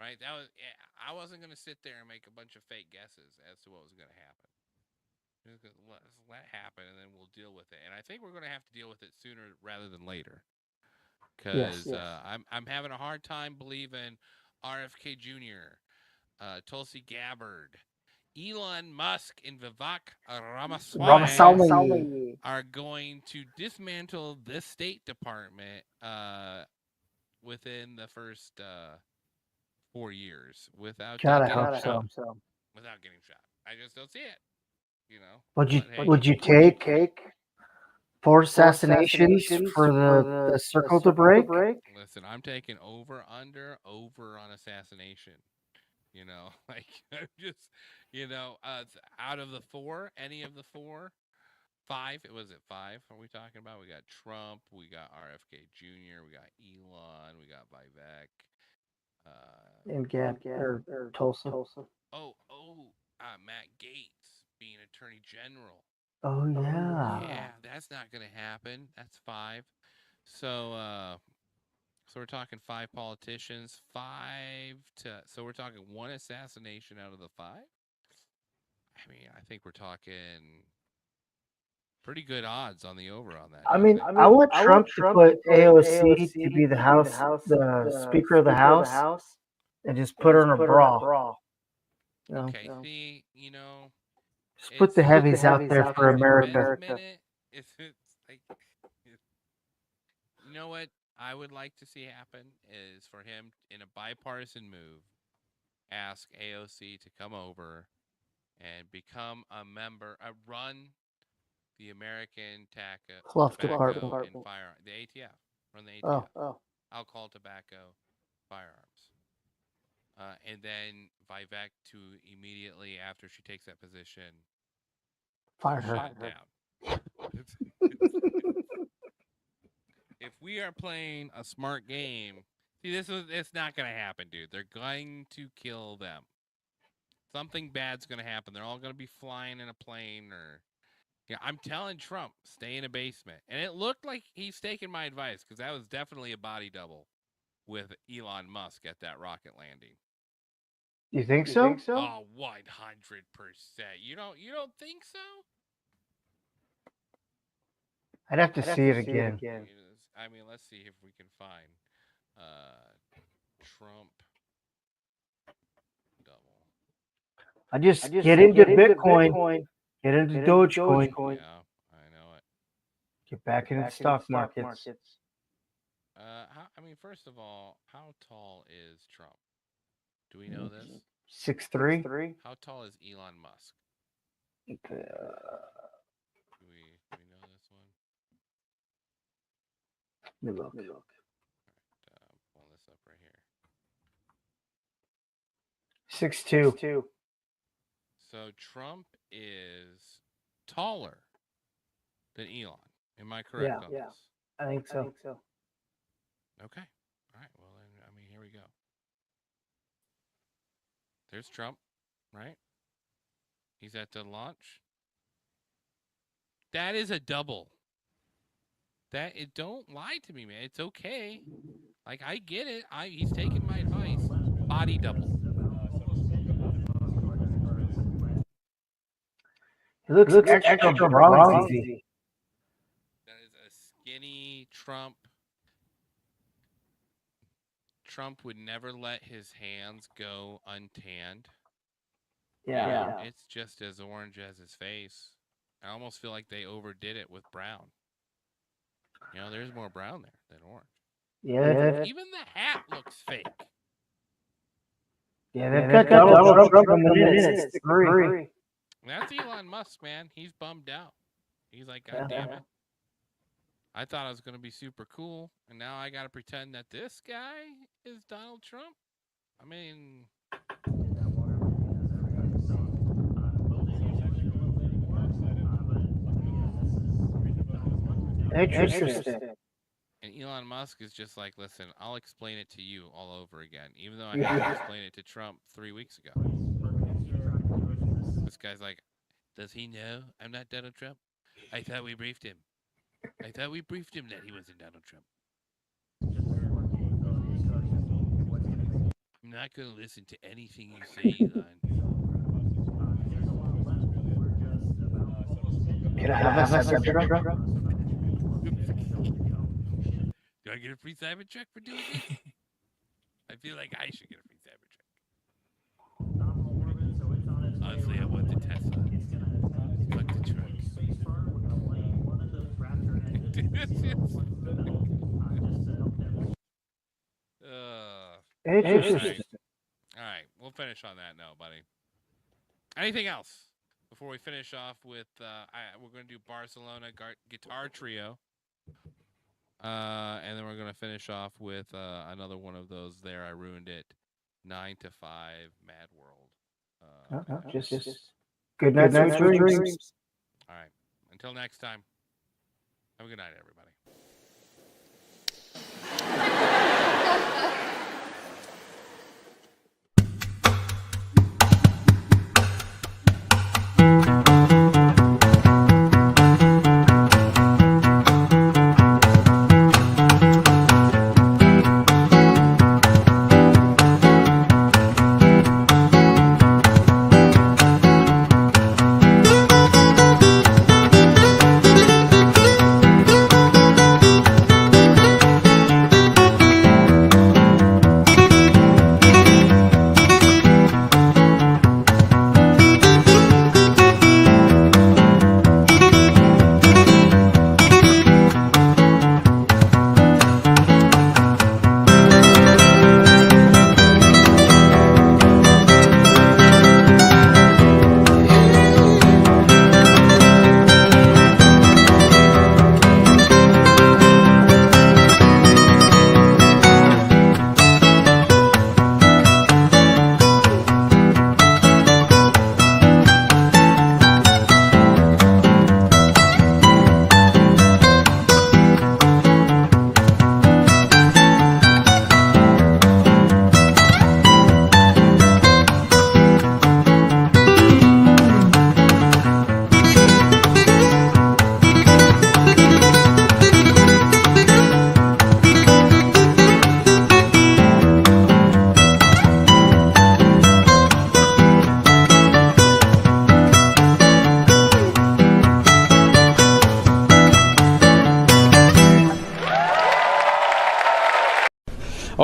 Right? I wasn't going to sit there and make a bunch of fake guesses as to what was going to happen. Let's let happen, and then we'll deal with it. And I think we're going to have to deal with it sooner rather than later. Because I'm having a hard time believing RFK Jr., Tulsi Gabbard, Elon Musk, and Vivek Ramaswamy are going to dismantle this State Department within the first 4 years without God, I getting hope shot. so. Without getting shot. I just don't see it. Would you take 4 assassinations for the circle to break? Listen, I'm taking over on assassination. Like I'm just, out of the 4, any of the 4, 5. Was it 5? Are we talking about? We got Trump, we got RFK Jr., we got Elon, we got Vivek. Or Tulsa. Matt Gaetz being Attorney General. Oh yeah. Yeah, that's not going to happen. That's 5. So we're talking 5 politicians, so we're talking 1 assassination out of the 5. I mean, I think we're talking pretty good odds on the over on that. I mean, I want Trump to put AOC to be the Speaker of the House, and just put her in a bra. Okay, see, just put the heavies out there for America. It's like, you know what I would like to see happen is for him, in a bipartisan move, ask AOC to come over and become a member, run the American Fluff Tobacco Department. and Firearm, the ATF, run the ATF, alcohol, tobacco, firearms. And then Vivek to immediately after she takes that position, fire her. shut down. If we are playing a smart game See, it's not going to happen, dude. They're going to kill them. Something bad's going to happen. They're all going to be flying in a plane or... Yeah, I'm telling Trump, stay in a basement. And it looked like he's taking my advice because that was definitely a body double with Elon Musk at that rocket landing. You think so? Oh, 100%. You don't think so? I'd have to see it again. I mean, let's see if we can find Trump double. I just get into Bitcoin, get into Dogecoin. Yeah, I know it. Get back into the stock markets. I mean, first of all, how tall is Trump? Do we know this? 6'3". How tall is Elon Musk? Do we know this one? Let me look. Pull this up right here. 6'2". So Trump is taller than Elon. Am I correct on this? I think so. Okay. All right. Well, then, I mean, here we go. There's Trump, right? He's at the launch. That is a double. Don't lie to me, man. It's okay. Like, I get it. He's taking my advice. Body double. He looks extra bronzy. That is a skinny Trump. Trump would never let his hands go untanned. Yeah. It's just as orange as his face. I almost feel like they overdid it with brown. You know, there's more brown there than orange. Yeah. Even the hat looks fake. Yeah, they've got Donald Trump coming in at 6'3". That's Elon Musk, man. He's bummed out. He's like, God damn it. I thought I was going to be super cool, and now I got to pretend that this guy is Donald Trump? I mean... Interesting. And Elon Musk is just like, listen, I'll explain it to you all over again, even though I had to explain it to Trump 3 weeks ago. This guy's like, does he know I'm not Donald Trump? I thought we briefed him. I thought we briefed him that he wasn't Donald Trump. I'm not going to listen to anything you say, Elon. Can I have a Cybertruck? Do I get a free Cybertruck for doing this? I feel like I should get a free Cybertruck. Honestly, I want the Tesla. Fuck the truck. Interesting. All right, we'll finish on that note, buddy. Anything else before we finish off with? We're going to do Barcelona Guitar Trio, and then we're going to finish off with another one of those. There, I ruined it. 9 to 5, Mad World. Just good night, dreams. All right. Until next time. Have a good night, everybody.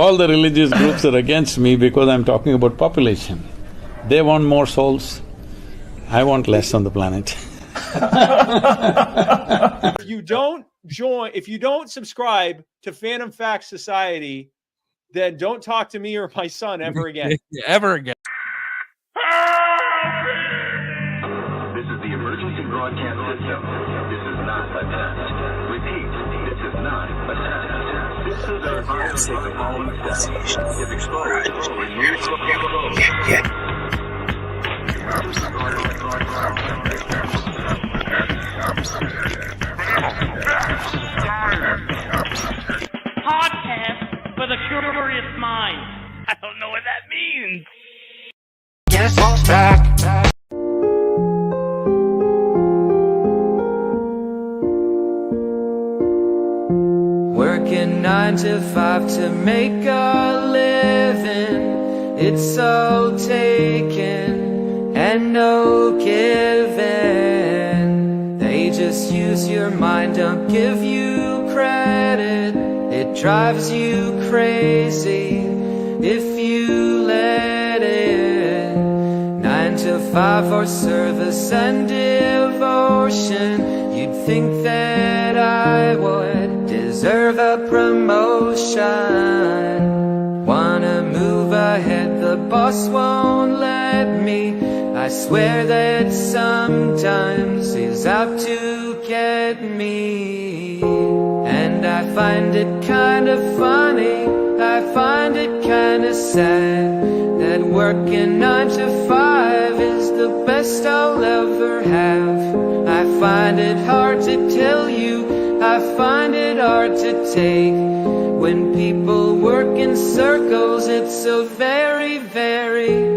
all the religious groups are against me because I'm talking about population. They want more souls, I want less on the planet. If you don't subscribe to Phantom Facts Society, then don't talk to me or my son ever again. Ever again. This is the emergency broadcast system. This is not a test. Repeat, this is not a test. This is our advice of the following steps. If exposed, remove from the road. Podcast for the curious mind. I don't know what that means. Guess who's back? Working 9 to 5 to make a living. It's so taken and no giving. They just use your mind, don't give you credit. It drives you crazy if you let it. 9 to 5 for service and devotion. You'd think that I would deserve a promotion. Wanna move ahead, the boss won't let me. I swear that sometimes he's out to get me. And I find it kind of funny, I find it kind of sad, that working 9 to 5 is the best I'll ever have. I find it hard to tell you, I find it hard to take. When people work in circles, it's so very, very